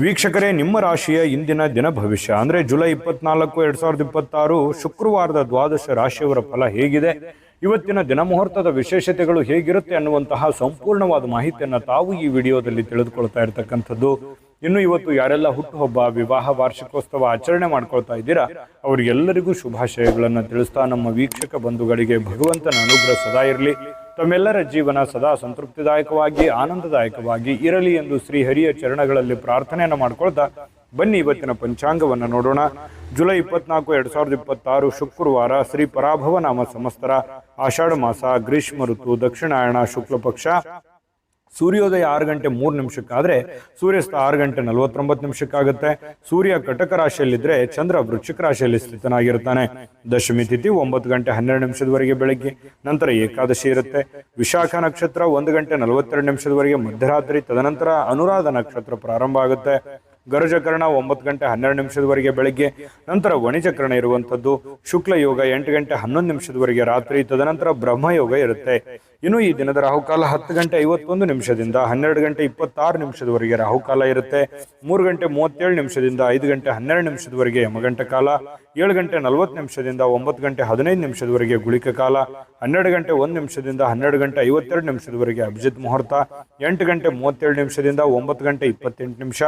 ವೀಕ್ಷಕರೇ, ನಿಮ್ಮ ರಾಶಿಯ ಇಂದಿನ ದಿನ ಭವಿಷ್ಯ ಅಂದ್ರೆ ಜುಲೈ 24, 2026 ಶುಕ್ರವಾರದ ದ್ವಾದಶ ರಾಶಿಯವರ ಫಲ ಹೇಗಿದೆ, ಇವತ್ತಿನ ದಿನ ಮುಹೂರ್ತದ ವಿಶೇಷತೆಗಳು ಹೇಗಿರುತ್ತೆ ಅನ್ನುವಂತಹ ಸಂಪೂರ್ಣವಾದ ಮಾಹಿತಿಯನ್ನು ತಾವು ಈ ವಿಡಿಯೋದಲ್ಲಿ ತಿಳಿದುಕೊಳ್ತಾ ಇರತಕ್ಕಂಥದ್ದು. ಇನ್ನು ಇವತ್ತು ಯಾರೆಲ್ಲ ಹುಟ್ಟುಹಬ್ಬ, ವಿವಾಹ ವಾರ್ಷಿಕೋತ್ಸವ ಆಚರಣೆ ಮಾಡ್ಕೊಳ್ತಾ ಇದ್ದೀರಾ ಅವರಿಗೆಲ್ಲರಿಗೂ ಶುಭಾಶಯಗಳನ್ನು ತಿಳಿಸ್ತಾ ನಮ್ಮ ವೀಕ್ಷಕ ಬಂಧುಗಳಿಗೆ ಭಗವಂತನ ಅನುಗ್ರಹ ಸದಾ ಇರಲಿ, ತಮ್ಮೆಲ್ಲರ ಜೀವನ ಸದಾ ಸಂತೃಪ್ತಿದಾಯಕವಾಗಿ ಆನಂದದಾಯಕವಾಗಿ ಇರಲಿ ಎಂದು ಶ್ರೀಹರಿಯ ಚರಣಗಳಲ್ಲಿ ಪ್ರಾರ್ಥನೆಯನ್ನು ಮಾಡ್ಕೊಳ್ತಾ ಬನ್ನಿ ಇವತ್ತಿನ ಪಂಚಾಂಗವನ್ನು ನೋಡೋಣ. ಜುಲೈ 24, 2026 ಶುಕ್ರವಾರ, ಶ್ರೀ ಪರಾಭವ ನಾಮ ಸಂವತ್ಸರ, ಆಷಾಢ ಮಾಸ, ಗ್ರೀಷ್ಮ ಋತು, ದಕ್ಷಿಣಾಯಣ, ಶುಕ್ಲ ಪಕ್ಷ. ಸೂರ್ಯೋದಯ 6 ಗಂಟೆ 3 ನಿಮಿಷಕ್ಕಾದ್ರೆ ಸೂರ್ಯಾಸ್ತ 6 ಗಂಟೆ 49 ನಿಮಿಷಕ್ಕಾಗುತ್ತೆ. ಸೂರ್ಯ ಕಟಕ ರಾಶಿಯಲ್ಲಿದ್ರೆ ಚಂದ್ರ ವೃಶ್ಚಿಕ ರಾಶಿಯಲ್ಲಿ ಸ್ಥಿತನಾಗಿರ್ತಾನೆ. ದಶಮಿ ತಿಥಿ 9 ಗಂಟೆ 12 ನಿಮಿಷದವರೆಗೆ ಬೆಳಗ್ಗೆ, ನಂತರ ಏಕಾದಶಿ ಇರುತ್ತೆ. ವಿಶಾಖ ನಕ್ಷತ್ರ 1 ಗಂಟೆ 42 ನಿಮಿಷದವರೆಗೆ ಮಧ್ಯರಾತ್ರಿ, ತದನಂತರ ಅನುರಾಧ ನಕ್ಷತ್ರ ಪ್ರಾರಂಭ ಆಗುತ್ತೆ. ಗರಜಕರಣ 9 ಗಂಟೆ 12 ನಿಮಿಷದವರೆಗೆ ಬೆಳಗ್ಗೆ, ನಂತರ ವಣಿಜಕರಣ ಇರುವಂತದ್ದು. ಶುಕ್ಲ ಯೋಗ 8 ಗಂಟೆ 11 ನಿಮಿಷದವರೆಗೆ ರಾತ್ರಿ, ತದನಂತರ ಬ್ರಹ್ಮಯೋಗ ಇರುತ್ತೆ. ಇನ್ನು ಈ ದಿನದ ರಾಹುಕಾಲ 10 ಗಂಟೆ 51 ನಿಮಿಷದಿಂದ 12 ಗಂಟೆ 26 ನಿಮಿಷದವರೆಗೆ ರಾಹುಕಾಲ ಇರುತ್ತೆ. 3 ಗಂಟೆ 37 ನಿಮಿಷದಿಂದ 5 ಗಂಟೆ 12 ನಿಮಿಷದವರೆಗೆ ಯಮಗಂಟ ಕಾಲ. 7 ಗಂಟೆ 40 ನಿಮಿಷದಿಂದ 9 ಗಂಟೆ 15 ನಿಮಿಷದವರೆಗೆ ಗುಳಿಕ ಕಾಲ. 12 ಗಂಟೆ 1 ನಿಮಿಷದಿಂದ 12 ಗಂಟೆ 52 ನಿಮಿಷದವರೆಗೆ ಅಭಿಜಿತ್ ಮುಹೂರ್ತ. 8 ಗಂಟೆ 37 ನಿಮಿಷದಿಂದ 9 ಗಂಟೆ 28 ನಿಮಿಷ.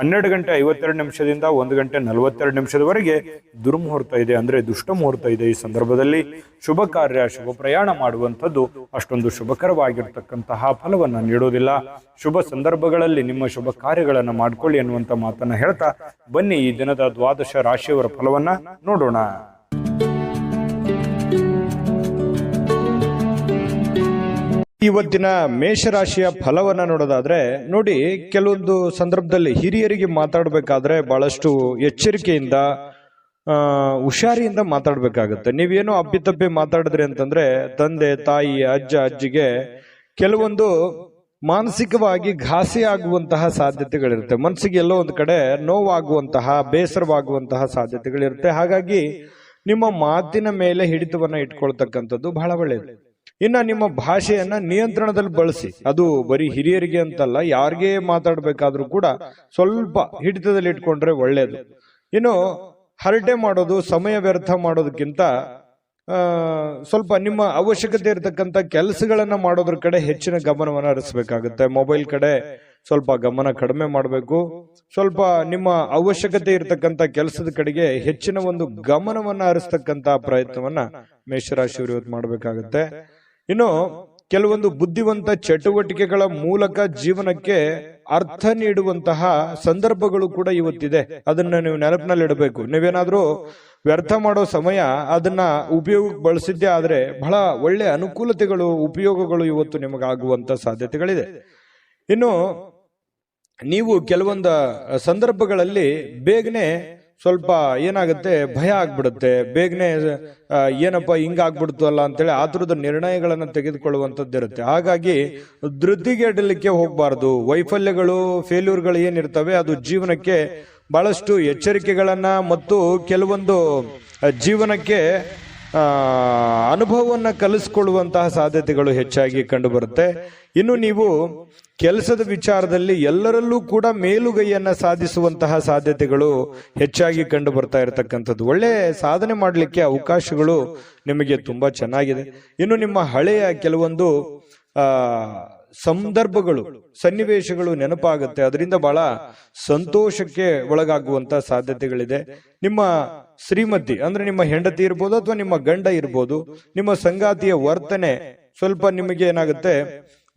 12 ಗಂಟೆ 52 ನಿಮಿಷದಿಂದ 1 ಗಂಟೆ 42 ನಿಮಿಷದವರೆಗೆ ದುರ್ಮುಹೂರ್ತ ಇದೆ, ಅಂದ್ರೆ ದುಷ್ಟ ಮುಹೂರ್ತ ಇದೆ. ಈ ಸಂದರ್ಭದಲ್ಲಿ ಶುಭ ಕಾರ್ಯ, ಶುಭ ಪ್ರಯಾಣ ಮಾಡುವಂಥದ್ದು ಅಷ್ಟೊಂದು ಶುಭಕರವಾಗಿರ್ತಕ್ಕಂತಹ ಫಲವನ್ನ ನೀಡೋದಿಲ್ಲ. ಶುಭ ಸಂದರ್ಭಗಳಲ್ಲಿ ನಿಮ್ಮ ಶುಭ ಕಾರ್ಯಗಳನ್ನು ಮಾಡಿಕೊಳ್ಳಿ ಅನ್ನುವಂತ ಮಾತನ್ನ ಹೇಳ್ತಾ ಬನ್ನಿ ಈ ದಿನದ ದ್ವಾದಶ ರಾಶಿಯವರ ಫಲವನ್ನ ನೋಡೋಣ. ಇವತ್ತಿನ ಮೇಷರಾಶಿಯ ಫಲವನ್ನ ನೋಡೋದಾದ್ರೆ ನೋಡಿ, ಕೆಲವೊಂದು ಸಂದರ್ಭದಲ್ಲಿ ಹಿರಿಯರಿಗೆ ಮಾತಾಡಬೇಕಾದ್ರೆ ಬಹಳಷ್ಟು ಎಚ್ಚರಿಕೆಯಿಂದ ಹುಷಾರಿಯಿಂದ ಮಾತಾಡ್ಬೇಕಾಗತ್ತೆ. ನೀವೇನೋ ಅಪ್ಪಿತಪ್ಪಿ ಮಾತಾಡಿದ್ರಿ ಅಂತಂದ್ರೆ ತಂದೆ ತಾಯಿ ಅಜ್ಜ ಅಜ್ಜಿಗೆ ಕೆಲವೊಂದು ಮಾನಸಿಕವಾಗಿ ಘಾಸಿ ಆಗುವಂತಹ ಸಾಧ್ಯತೆಗಳಿರುತ್ತೆ. ಮನಸ್ಸಿಗೆ ಎಲ್ಲೋ ಒಂದು ಕಡೆ ನೋವಾಗುವಂತಹ, ಬೇಸರವಾಗುವಂತಹ ಸಾಧ್ಯತೆಗಳಿರುತ್ತೆ. ಹಾಗಾಗಿ ನಿಮ್ಮ ಮಾತಿನ ಮೇಲೆ ಹಿಡಿತವನ್ನ ಇಟ್ಕೊಳ್ತಕ್ಕಂಥದ್ದು ಬಹಳ ಒಳ್ಳೆಯದು. ಇನ್ನ ನಿಮ್ಮ ಭಾಷೆಯನ್ನ ನಿಯಂತ್ರಣದಲ್ಲಿ ಬಳಸಿ. ಅದು ಬರೀ ಹಿರಿಯರಿಗೆ ಅಂತಲ್ಲ, ಯಾರಿಗೇ ಮಾತಾಡ್ಬೇಕಾದ್ರೂ ಕೂಡ ಸ್ವಲ್ಪ ಹಿಡಿತದಲ್ಲಿ ಇಟ್ಕೊಂಡ್ರೆ ಒಳ್ಳೇದು. ಇನ್ನು ಹರಟೆ ಮಾಡೋದು, ಸಮಯ ವ್ಯರ್ಥ ಮಾಡೋದಕ್ಕಿಂತ ಸ್ವಲ್ಪ ನಿಮ್ಮ ಅವಶ್ಯಕತೆ ಇರತಕ್ಕಂತ ಕೆಲಸಗಳನ್ನ ಮಾಡೋದ್ರ ಕಡೆ ಹೆಚ್ಚಿನ ಗಮನವನ್ನ ಹರಿಸಬೇಕಾಗುತ್ತೆ. ಮೊಬೈಲ್ ಕಡೆ ಸ್ವಲ್ಪ ಗಮನ ಕಡಿಮೆ ಮಾಡಬೇಕು. ಸ್ವಲ್ಪ ನಿಮ್ಮ ಅವಶ್ಯಕತೆ ಇರತಕ್ಕಂತ ಕೆಲಸದ ಕಡೆಗೆ ಹೆಚ್ಚಿನ ಒಂದು ಗಮನವನ್ನ ಹರಿಸ್ತಕ್ಕಂತ ಪ್ರಯತ್ನವನ್ನ ಮೇಷರಾಶಿಯವರು ಇವತ್ತು ಮಾಡಬೇಕಾಗುತ್ತೆ. ಇನ್ನು ಕೆಲವೊಂದು ಬುದ್ಧಿವಂತ ಚಟುವಟಿಕೆಗಳ ಮೂಲಕ ಜೀವನಕ್ಕೆ ಅರ್ಥ ನೀಡುವಂತಹ ಸಂದರ್ಭಗಳು ಕೂಡ ಇವತ್ತಿದೆ. ಅದನ್ನ ನೀವು ನೆನಪಿನಲ್ಲಿಡಬೇಕು. ನೀವೇನಾದ್ರೂ ವ್ಯರ್ಥ ಮಾಡೋ ಸಮಯ ಅದನ್ನ ಉಪಯೋಗಕ್ಕೆ ಬಳಸಿದ್ದೇ ಆದ್ರೆ ಬಹಳ ಒಳ್ಳೆ ಅನುಕೂಲತೆಗಳು, ಉಪಯೋಗಗಳು ಇವತ್ತು ನಿಮಗಾಗುವಂತ ಸಾಧ್ಯತೆಗಳಿದೆ. ಇನ್ನು ನೀವು ಕೆಲವೊಂದು ಸಂದರ್ಭಗಳಲ್ಲಿ ಬೇಗನೆ ಸ್ವಲ್ಪ ಏನಾಗುತ್ತೆ, ಭಯ ಆಗ್ಬಿಡುತ್ತೆ. ಬೇಗನೆ ಏನಪ್ಪ ಹಿಂಗಾಗ್ಬಿಡ್ತು ಅಲ್ಲ ಅಂತೇಳಿ ಆತುರದ ನಿರ್ಣಯಗಳನ್ನ ತೆಗೆದುಕೊಳ್ಳುವಂಥದ್ದು ಇರುತ್ತೆ. ಹಾಗಾಗಿ ಧೃತಿಗೆಡಲಿಕ್ಕೆ ಹೋಗ್ಬಾರ್ದು. ವೈಫಲ್ಯಗಳು, ಫೇಲ್ಯೂರ್ಗಳು ಏನಿರ್ತವೆ ಅದು ಜೀವನಕ್ಕೆ ಬಹಳಷ್ಟು ಎಚ್ಚರಿಕೆಗಳನ್ನ ಮತ್ತು ಕೆಲವೊಂದು ಜೀವನಕ್ಕೆ ಅನುಭವವನ್ನ ಕಲಿಸ್ಕೊಳ್ಳುವಂತಹ ಸಾಧ್ಯತೆಗಳು ಹೆಚ್ಚಾಗಿ ಕಂಡು ಬರುತ್ತೆ. ಇನ್ನು ನೀವು ಕೆಲಸದ ವಿಚಾರದಲ್ಲಿ ಎಲ್ಲರಲ್ಲೂ ಕೂಡ ಮೇಲುಗೈಯನ್ನ ಸಾಧಿಸುವಂತಹ ಸಾಧ್ಯತೆಗಳು ಹೆಚ್ಚಾಗಿ ಕಂಡು ಬರ್ತಾ ಇರತಕ್ಕಂಥದ್ದು. ಒಳ್ಳೆ ಸಾಧನೆ ಮಾಡಲಿಕ್ಕೆ ಅವಕಾಶಗಳು ನಿಮಗೆ ತುಂಬಾ ಚೆನ್ನಾಗಿದೆ. ಇನ್ನು ನಿಮ್ಮ ಹಳೆಯ ಕೆಲವೊಂದು ಸಂದರ್ಭಗಳು, ಸನ್ನಿವೇಶಗಳು ನೆನಪಾಗುತ್ತೆ. ಅದರಿಂದ ಬಹಳ ಸಂತೋಷಕ್ಕೆ ಒಳಗಾಗುವಂತ ಸಾಧ್ಯತೆಗಳಿದೆ. ನಿಮ್ಮ ಶ್ರೀಮತಿ ಅಂದ್ರೆ ನಿಮ್ಮ ಹೆಂಡತಿ ಇರ್ಬೋದು ಅಥವಾ ನಿಮ್ಮ ಗಂಡ ಇರ್ಬೋದು, ನಿಮ್ಮ ಸಂಗಾತಿಯ ವರ್ತನೆ ಸ್ವಲ್ಪ ನಿಮಗೆ ಏನಾಗುತ್ತೆ,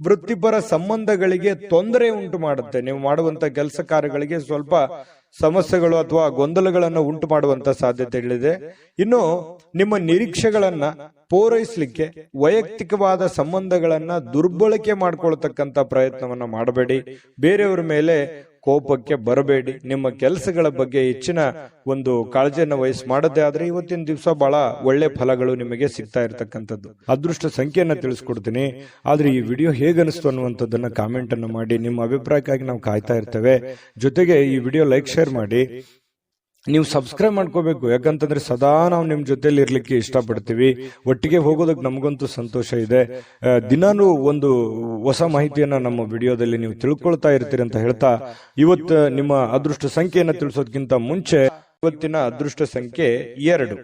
ವೃತ್ತಿಪರ ಸಂಬಂಧಗಳಿಗೆ ತೊಂದರೆ ಉಂಟು ಮಾಡುತ್ತೆ. ನೀವು ಮಾಡುವಂತ ಕೆಲಸ ಕಾರ್ಯಗಳಿಗೆ ಸ್ವಲ್ಪ ಸಮಸ್ಯೆಗಳು ಅಥವಾ ಗೊಂದಲಗಳನ್ನು ಉಂಟು ಮಾಡುವಂತ ಸಾಧ್ಯತೆಗಳಿದೆ. ಇನ್ನು ನಿಮ್ಮ ನಿರೀಕ್ಷೆಗಳನ್ನ ಪೂರೈಸಲಿಕ್ಕೆ ವೈಯಕ್ತಿಕವಾದ ಸಂಬಂಧಗಳನ್ನ ದುರ್ಬಳಕೆ ಮಾಡ್ಕೊಳ್ತಕ್ಕಂತ ಪ್ರಯತ್ನವನ್ನ ಮಾಡಬೇಡಿ. ಬೇರೆಯವರ ಮೇಲೆ ಕೋಪಕ್ಕೆ ಬರಬೇಡಿ. ನಿಮ್ಮ ಕೆಲಸಗಳ ಬಗ್ಗೆ ಹೆಚ್ಚಿನ ಒಂದು ಕಾಳಜಿಯನ್ನು ವಹಿಸಿ ಮಾಡದೇ ಆದ್ರೆ ಇವತ್ತಿನ ದಿವಸ ಬಹಳ ಒಳ್ಳೆ ಫಲಗಳು ನಿಮಗೆ ಸಿಗ್ತಾ ಇರತಕ್ಕಂಥದ್ದು. ಅದೃಷ್ಟ ಸಂಖ್ಯೆಯನ್ನ ತಿಳಿಸ್ಕೊಡ್ತೀನಿ. ಆದ್ರೆ ಈ ವಿಡಿಯೋ ಹೇಗನಿಸ್ತು ಅನ್ನುವಂಥದ್ದನ್ನ ಕಾಮೆಂಟ್ ಅನ್ನು ಮಾಡಿ. ನಿಮ್ಮ ಅಭಿಪ್ರಾಯಕ್ಕಾಗಿ ನಾವು ಕಾಯ್ತಾ ಇರ್ತೇವೆ. ಜೊತೆಗೆ ಈ ವಿಡಿಯೋ ಲೈಕ್, ಶೇರ್ ಮಾಡಿ. ನೀವು ಸಬ್ಸ್ಕ್ರೈಬ್ ಮಾಡ್ಕೋಬೇಕು. ಯಾಕಂತಂದ್ರೆ ಸದಾ ನಾವು ನಿಮ್ ಜೊತೆಲಿ ಇರ್ಲಿಕ್ಕೆ ಇಷ್ಟಪಡ್ತೀವಿ. ಒಟ್ಟಿಗೆ ಹೋಗೋದಕ್ಕೆ ನಮಗಂತೂ ಸಂತೋಷ ಇದೆ. ದಿನಾನು ಒಂದು ಹೊಸ ಮಾಹಿತಿಯನ್ನ ನಮ್ಮ ವಿಡಿಯೋದಲ್ಲಿ ನೀವು ತಿಳ್ಕೊಳ್ತಾ ಇರ್ತೀರಿ ಅಂತ ಹೇಳ್ತಾ, ಇವತ್ತು ನಿಮ್ಮ ಅದೃಷ್ಟ ಸಂಖ್ಯೆಯನ್ನ ತಿಳಿಸೋದಕ್ಕಿಂತ ಮುಂಚೆ ಇವತ್ತಿನ ಅದೃಷ್ಟ ಸಂಖ್ಯೆ 2.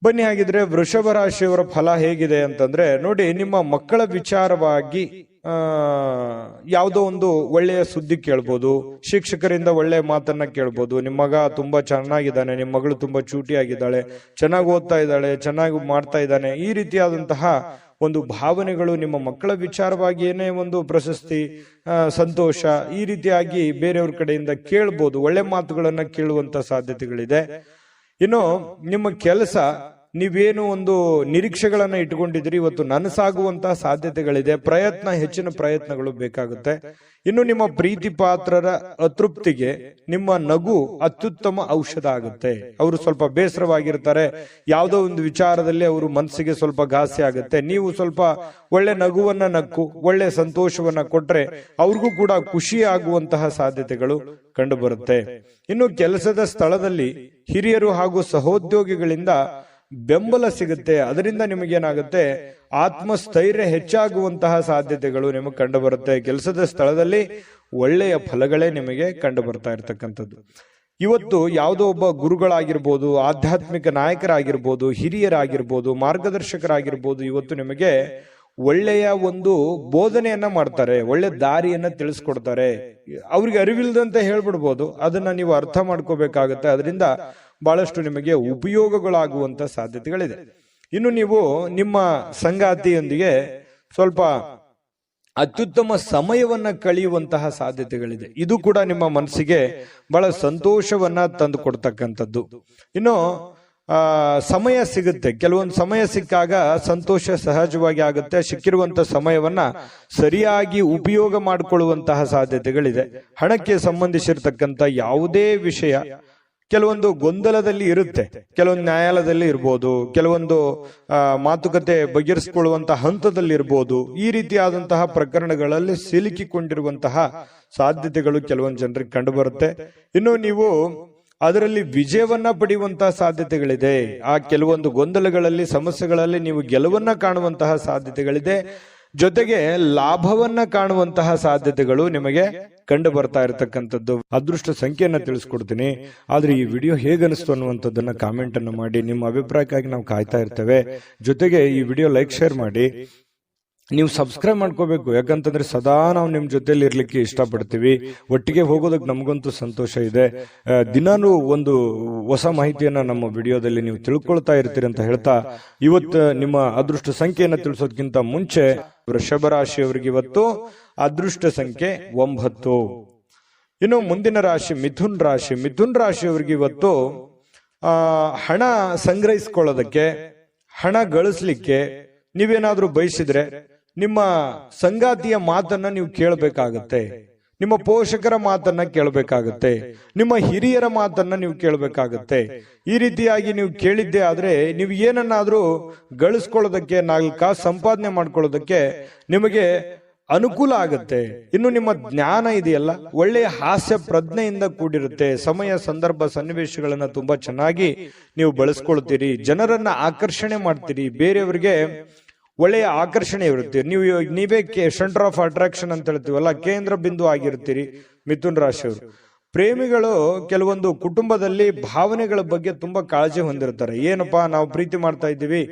ಬನ್ನಿ, ಹಾಗಿದ್ರೆ ವೃಷಭ ರಾಶಿಯವರ ಫಲ ಹೇಗಿದೆ ಅಂತಂದ್ರೆ, ನೋಡಿ, ನಿಮ್ಮ ಮಕ್ಕಳ ವಿಚಾರವಾಗಿ ಯಾವುದೋ ಒಂದು ಒಳ್ಳೆಯ ಸುದ್ದಿ ಕೇಳ್ಬೋದು, ಶಿಕ್ಷಕರಿಂದ ಒಳ್ಳೆಯ ಮಾತನ್ನ ಕೇಳ್ಬೋದು. ನಿಮ್ಮ ಮಗ ತುಂಬಾ ಚೆನ್ನಾಗಿದ್ದಾನೆ, ನಿಮ್ಮ ಮಗಳು ತುಂಬಾ ಚೂಟಿಯಾಗಿದ್ದಾಳೆ, ಚೆನ್ನಾಗಿ ಓದ್ತಾ ಇದ್ದಾಳೆ, ಚೆನ್ನಾಗಿ ಮಾಡ್ತಾ ಇದ್ದಾನೆ, ಈ ರೀತಿಯಾದಂತಹ ಒಂದು ಭಾವನೆಗಳು ನಿಮ್ಮ ಮಕ್ಕಳ ವಿಚಾರವಾಗಿ ಏನೇ ಒಂದು ಪ್ರಶಸ್ತಿ, ಸಂತೋಷ, ಈ ರೀತಿಯಾಗಿ ಬೇರೆಯವ್ರ ಕಡೆಯಿಂದ ಕೇಳ್ಬೋದು. ಒಳ್ಳೆ ಮಾತುಗಳನ್ನ ಕೇಳುವಂತ ಸಾಧ್ಯತೆಗಳಿದೆ. ಇನ್ನು ನಿಮ್ಮ ಕೆಲಸ, ನೀವೇನು ಒಂದು ನಿರೀಕ್ಷೆಗಳನ್ನ ಇಟ್ಕೊಂಡಿದ್ರಿ, ಇವತ್ತು ನನಸಾಗುವಂತಹ ಸಾಧ್ಯತೆಗಳಿದೆ. ಹೆಚ್ಚಿನ ಪ್ರಯತ್ನಗಳು ಬೇಕಾಗುತ್ತೆ. ಇನ್ನು ನಿಮ್ಮ ಪ್ರೀತಿ ಪಾತ್ರರ ಅತೃಪ್ತಿಗೆ ನಿಮ್ಮ ನಗು ಅತ್ಯುತ್ತಮ ಔಷಧ ಆಗುತ್ತೆ. ಅವರು ಸ್ವಲ್ಪ ಬೇಸರವಾಗಿರ್ತಾರೆ, ಯಾವುದೋ ಒಂದು ವಿಚಾರದಲ್ಲಿ ಅವರು ಮನಸ್ಸಿಗೆ ಸ್ವಲ್ಪ ಘಾಸಿ ಆಗುತ್ತೆ. ನೀವು ಸ್ವಲ್ಪ ಒಳ್ಳೆ ನಗುವನ್ನ ನಕ್ಕು ಒಳ್ಳೆ ಸಂತೋಷವನ್ನ ಕೊಟ್ರೆ ಅವ್ರಿಗೂ ಕೂಡ ಖುಷಿ ಆಗುವಂತಹ ಸಾಧ್ಯತೆಗಳು ಕಂಡು ಬರುತ್ತೆ. ಇನ್ನು ಕೆಲಸದ ಸ್ಥಳದಲ್ಲಿ ಹಿರಿಯರು ಹಾಗೂ ಸಹೋದ್ಯೋಗಿಗಳಿಂದ ಬೆಂಬಲ ಸಿಗುತ್ತೆ. ಅದರಿಂದ ನಿಮಗೇನಾಗುತ್ತೆ, ಆತ್ಮಸ್ಥೈರ್ಯ ಹೆಚ್ಚಾಗುವಂತಹ ಸಾಧ್ಯತೆಗಳು ನಿಮಗೆ ಕಂಡು ಬರುತ್ತೆ. ಕೆಲಸದ ಸ್ಥಳದಲ್ಲಿ ಒಳ್ಳೆಯ ಫಲಗಳೇ ನಿಮಗೆ ಕಂಡು ಬರ್ತಾ ಇರ್ತಕ್ಕಂಥದ್ದು. ಇವತ್ತು ಯಾವುದೋ ಒಬ್ಬ ಗುರುಗಳಾಗಿರ್ಬೋದು, ಆಧ್ಯಾತ್ಮಿಕ ನಾಯಕರಾಗಿರ್ಬೋದು, ಹಿರಿಯರಾಗಿರ್ಬೋದು, ಮಾರ್ಗದರ್ಶಕರಾಗಿರ್ಬೋದು, ಇವತ್ತು ನಿಮಗೆ ಒಳ್ಳೆಯ ಒಂದು ಬೋಧನೆಯನ್ನ ಮಾಡ್ತಾರೆ, ಒಳ್ಳೆ ದಾರಿಯನ್ನ ತಿಳಿಸ್ಕೊಡ್ತಾರೆ. ಅವ್ರಿಗೆ ಅರಿವಿಲ್ಲದಂತೆ ಹೇಳ್ಬಿಡ್ಬೋದು, ಅದನ್ನ ನೀವು ಅರ್ಥ ಮಾಡ್ಕೋಬೇಕಾಗತ್ತೆ. ಅದರಿಂದ ಬಹಳಷ್ಟು ನಿಮಗೆ ಉಪಯೋಗಗಳಾಗುವಂತ ಸಾಧ್ಯತೆಗಳಿದೆ. ಇನ್ನು ನೀವು ನಿಮ್ಮ ಸಂಗಾತಿಯೊಂದಿಗೆ ಸ್ವಲ್ಪ ಅತ್ಯುತ್ತಮ ಸಮಯವನ್ನ ಕಳೆಯುವಂತಹ ಸಾಧ್ಯತೆಗಳಿದೆ. ಇದು ಕೂಡ ನಿಮ್ಮ ಮನಸ್ಸಿಗೆ ಬಹಳ ಸಂತೋಷವನ್ನ ತಂದು ಕೊಡ್ತಕ್ಕಂಥದ್ದು. ಇನ್ನು ಸಮಯ ಸಿಗುತ್ತೆ, ಕೆಲವೊಂದು ಸಮಯ ಸಿಕ್ಕಾಗ ಸಂತೋಷ ಸಹಜವಾಗಿ ಆಗುತ್ತೆ. ಸಿಕ್ಕಿರುವಂತಹ ಸಮಯವನ್ನ ಸರಿಯಾಗಿ ಉಪಯೋಗ ಮಾಡಿಕೊಳ್ಳುವಂತಹ ಸಾಧ್ಯತೆಗಳಿದೆ. ಹಣಕ್ಕೆ ಸಂಬಂಧಿಸಿರ್ತಕ್ಕಂಥ ಯಾವುದೇ ವಿಷಯ ಕೆಲವೊಂದು ಗೊಂದಲದಲ್ಲಿ ಇರುತ್ತೆ, ಕೆಲವೊಂದು ನ್ಯಾಯಾಲಯದಲ್ಲಿ ಇರ್ಬೋದು, ಕೆಲವೊಂದು ಮಾತುಕತೆ ಬಗೆಹರಿಸಿಕೊಳ್ಳುವಂತಹ ಹಂತದಲ್ಲಿ ಇರ್ಬೋದು. ಈ ರೀತಿಯಾದಂತಹ ಪ್ರಕರಣಗಳಲ್ಲಿ ಸಿಲುಕಿಕೊಂಡಿರುವಂತಹ ಸಾಧ್ಯತೆಗಳು ಕೆಲವೊಂದು ಜನರಿಗೆ ಕಂಡು ಬರುತ್ತೆ. ಇನ್ನು ನೀವು ಅದರಲ್ಲಿ ವಿಜಯವನ್ನ ಪಡೆಯುವಂತಹ ಸಾಧ್ಯತೆಗಳಿದೆ. ಆ ಕೆಲವೊಂದು ಗೊಂದಲಗಳಲ್ಲಿ, ಸಮಸ್ಯೆಗಳಲ್ಲಿ ನೀವು ಗೆಲುವನ್ನ ಕಾಣುವಂತಹ ಸಾಧ್ಯತೆಗಳಿದೆ. ಜೊತೆಗೆ ಲಾಭವನ್ನ ಕಾಣುವಂತಹ ಸಾಧ್ಯತೆಗಳು ನಿಮಗೆ ಕಂಡು ಬರ್ತಾ ಇರತಕ್ಕಂಥದ್ದು. ಅದೃಷ್ಟ ಸಂಖ್ಯೆಯನ್ನ ತಿಳಿಸ್ಕೊಡ್ತೀನಿ. ಆದ್ರೆ ಈ ವಿಡಿಯೋ ಹೇಗನಿಸ್ತು ಅನ್ನುವಂಥದ್ದನ್ನ ಕಾಮೆಂಟ್ ಅನ್ನು ಮಾಡಿ. ನಿಮ್ಮ ಅಭಿಪ್ರಾಯಕ್ಕಾಗಿ ನಾವು ಕಾಯ್ತಾ ಇರ್ತೇವೆ. ಜೊತೆಗೆ ಈ ವಿಡಿಯೋ ಲೈಕ್, ಶೇರ್ ಮಾಡಿ. ನೀವು ಸಬ್ಸ್ಕ್ರೈಬ್ ಮಾಡ್ಕೋಬೇಕು. ಯಾಕಂತಂದ್ರೆ ಸದಾ ನಾವು ನಿಮ್ ಜೊತೆಲಿ ಇರ್ಲಿಕ್ಕೆ ಇಷ್ಟಪಡ್ತೀವಿ. ಒಟ್ಟಿಗೆ ಹೋಗೋದಕ್ಕೆ ನಮಗಂತೂ ಸಂತೋಷ ಇದೆ. ದಿನಾನು ಒಂದು ಹೊಸ ಮಾಹಿತಿಯನ್ನ ನಮ್ಮ ವಿಡಿಯೋದಲ್ಲಿ ನೀವು ತಿಳ್ಕೊಳ್ತಾ ಇರ್ತೀರಿ ಅಂತ ಹೇಳ್ತಾ, ಇವತ್ತು ನಿಮ್ಮ ಅದೃಷ್ಟ ಸಂಖ್ಯೆಯನ್ನ ತಿಳಿಸೋದಕ್ಕಿಂತ ಮುಂಚೆ ವೃಷಭ ರಾಶಿಯವರಿಗೆ ಇವತ್ತು ಅದೃಷ್ಟ ಸಂಖ್ಯೆ 9. ಇನ್ನು ಮುಂದಿನ ರಾಶಿ ಮಿಥುನ್ ರಾಶಿ. ಮಿಥುನ್ ರಾಶಿಯವರಿಗೆ ಇವತ್ತು ಹಣ ಸಂಗ್ರಹಿಸಿಕೊಳ್ಳೋದಕ್ಕೆ, ಹಣ ಗಳಿಸ್ಲಿಕ್ಕೆ ನೀವೇನಾದ್ರೂ ಬಯಸಿದ್ರೆ ನಿಮ್ಮ ಸಂಗಾತಿಯ ಮಾತನ್ನ ನೀವು ಕೇಳಬೇಕಾಗತ್ತೆ, ನಿಮ್ಮ ಪೋಷಕರ ಮಾತನ್ನ ಕೇಳಬೇಕಾಗತ್ತೆ, ನಿಮ್ಮ ಹಿರಿಯರ ಮಾತನ್ನ ನೀವು ಕೇಳಬೇಕಾಗತ್ತೆ. ಈ ರೀತಿಯಾಗಿ ನೀವು ಕೇಳಿದ್ದೆ ಆದ್ರೆ ನೀವು ಏನನ್ನಾದ್ರೂ ಗಳಿಸ್ಕೊಳ್ಳೋದಕ್ಕೆ, 4 ಕಾಸು ಸಂಪಾದನೆ ಮಾಡ್ಕೊಳ್ಳೋದಕ್ಕೆ ನಿಮಗೆ ಅನುಕೂಲ ಆಗುತ್ತೆ. ಇನ್ನು ನಿಮ್ಮ ಜ್ಞಾನ ಇದೆಯಲ್ಲ, ಒಳ್ಳೆಯ ಹಾಸ್ಯ ಪ್ರಜ್ಞೆಯಿಂದ ಕೂಡಿರುತ್ತೆ. ಸಮಯ, ಸಂದರ್ಭ, ಸನ್ನಿವೇಶಗಳನ್ನ ತುಂಬಾ ಚೆನ್ನಾಗಿ ನೀವು ಬಳಸ್ಕೊಳ್ತೀರಿ. ಜನರನ್ನ ಆಕರ್ಷಣೆ ಮಾಡ್ತೀರಿ. ಬೇರೆಯವರಿಗೆ ಒಳ್ಳೆಯ ಆಕರ್ಷಣೆ ಇರುತ್ತೆ. ನೀವೇ ಸೆಂಟರ್ ಆಫ್ ಅಟ್ರಾಕ್ಷನ್ ಅಂತ ಹೇಳ್ತೀವಲ್ಲ, ಕೇಂದ್ರ ಬಿಂದು ಆಗಿರ್ತೀರಿ ಮಿಥುನ್ ರಾಶಿಯವರು. ಪ್ರೇಮಿಗಳು ಕೆಲವೊಂದು ಕುಟುಂಬದಲ್ಲಿ ಭಾವನೆಗಳ ಬಗ್ಗೆ ತುಂಬಾ ಕಾಳಜಿ ಹೊಂದಿರ್ತಾರೆ. ಏನಪ್ಪಾ, ನಾವು ಪ್ರೀತಿ ಮಾಡ್ತಾ ಇದ್ದೀವಿ,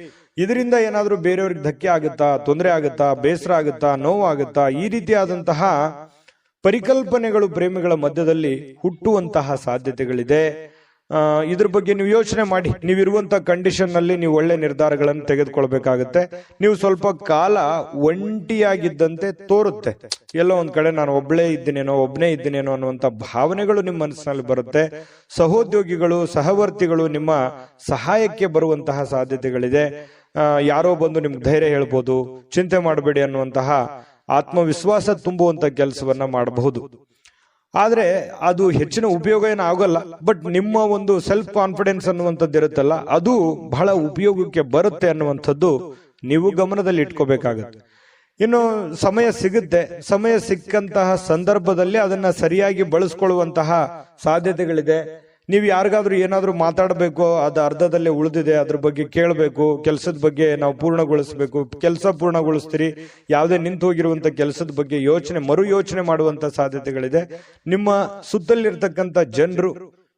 ಇದರಿಂದ ಏನಾದ್ರೂ ಬೇರೆಯವ್ರಿಗೆ ಧಕ್ಕೆ ಆಗುತ್ತಾ, ತೊಂದರೆ ಆಗುತ್ತಾ, ಬೇಸರ ಆಗುತ್ತಾ, ನೋವಾಗುತ್ತಾ, ಈ ರೀತಿಯಾದಂತಹ ಪರಿಕಲ್ಪನೆಗಳು ಪ್ರೇಮಿಗಳ ಮಧ್ಯದಲ್ಲಿ ಹುಟ್ಟುವಂತಹ ಸಾಧ್ಯತೆಗಳಿದೆ. ಇದ್ರ ಬಗ್ಗೆ ನೀವು ಯೋಚನೆ ಮಾಡಿ. ನೀವಿರುವಂತಹ ಕಂಡೀಷನ್ ನಲ್ಲಿ ನೀವು ಒಳ್ಳೆ ನಿರ್ಧಾರಗಳನ್ನು ತೆಗೆದುಕೊಳ್ಬೇಕಾಗತ್ತೆ. ನೀವು ಸ್ವಲ್ಪ ಕಾಲ ಒಂಟಿಯಾಗಿದ್ದಂತೆ ತೋರುತ್ತೆ. ಎಲ್ಲೋ ಒಂದ್ ಕಡೆ ನಾನು ಒಬ್ಬನೇ ಇದ್ದೀನೇನೋ ಅನ್ನುವಂತ ಭಾವನೆಗಳು ನಿಮ್ಮ ಮನಸ್ಸಿನಲ್ಲಿ ಬರುತ್ತೆ. ಸಹೋದ್ಯೋಗಿಗಳು, ಸಹವರ್ತಿಗಳು ನಿಮ್ಮ ಸಹಾಯಕ್ಕೆ ಬರುವಂತಹ ಸಾಧ್ಯತೆಗಳಿದೆ. ಯಾರೋ ಬಂದು ನಿಮ್ಗೆ ಧೈರ್ಯ ಹೇಳ್ಬೋದು, ಚಿಂತೆ ಮಾಡಬೇಡಿ ಅನ್ನುವಂತಹ ಆತ್ಮವಿಶ್ವಾಸ ತುಂಬುವಂತ ಕೆಲಸವನ್ನ ಮಾಡಬಹುದು. ಆದ್ರೆ ಅದು ಹೆಚ್ಚಿನ ಉಪಯೋಗ ಏನು ಆಗೋಲ್ಲ. ಬಟ್ ನಿಮ್ಮ ಒಂದು ಸೆಲ್ಫ್ ಕಾನ್ಫಿಡೆನ್ಸ್ ಅನ್ನುವಂಥದ್ದು ಇರುತ್ತಲ್ಲ, ಅದು ಬಹಳ ಉಪಯೋಗಕ್ಕೆ ಬರುತ್ತೆ ಅನ್ನುವಂಥದ್ದು ನೀವು ಗಮನದಲ್ಲಿ ಇಟ್ಕೋಬೇಕಾಗತ್ತೆ. ಇನ್ನು ಸಮಯ ಸಿಗುತ್ತೆ, ಸಮಯ ಸಿಕ್ಕಂತಹ ಸಂದರ್ಭದಲ್ಲಿ ಅದನ್ನ ಸರಿಯಾಗಿ ಬಳಸ್ಕೊಳ್ಳುವಂತಹ ಸಾಧ್ಯತೆಗಳಿದೆ. ನೀವು ಯಾರಿಗಾದ್ರೂ ಏನಾದ್ರೂ ಮಾತಾಡಬೇಕು, ಅದು ಅರ್ಧದಲ್ಲೇ ಉಳಿದಿದೆ, ಅದ್ರ ಬಗ್ಗೆ ಕೇಳಬೇಕು, ಕೆಲಸದ ಬಗ್ಗೆ ನಾವು ಪೂರ್ಣಗೊಳಿಸಬೇಕು, ಕೆಲಸ ಪೂರ್ಣಗೊಳಿಸ್ತೀರಿ, ಯಾವುದೇ ನಿಂತು ಹೋಗಿರುವಂತ ಕೆಲಸದ ಬಗ್ಗೆ ಮರು ಯೋಚನೆ ಮಾಡುವಂತ ಸಾಧ್ಯತೆಗಳಿದೆ. ನಿಮ್ಮ ಸುತ್ತಲಿರ್ತಕ್ಕಂಥ ಜನರು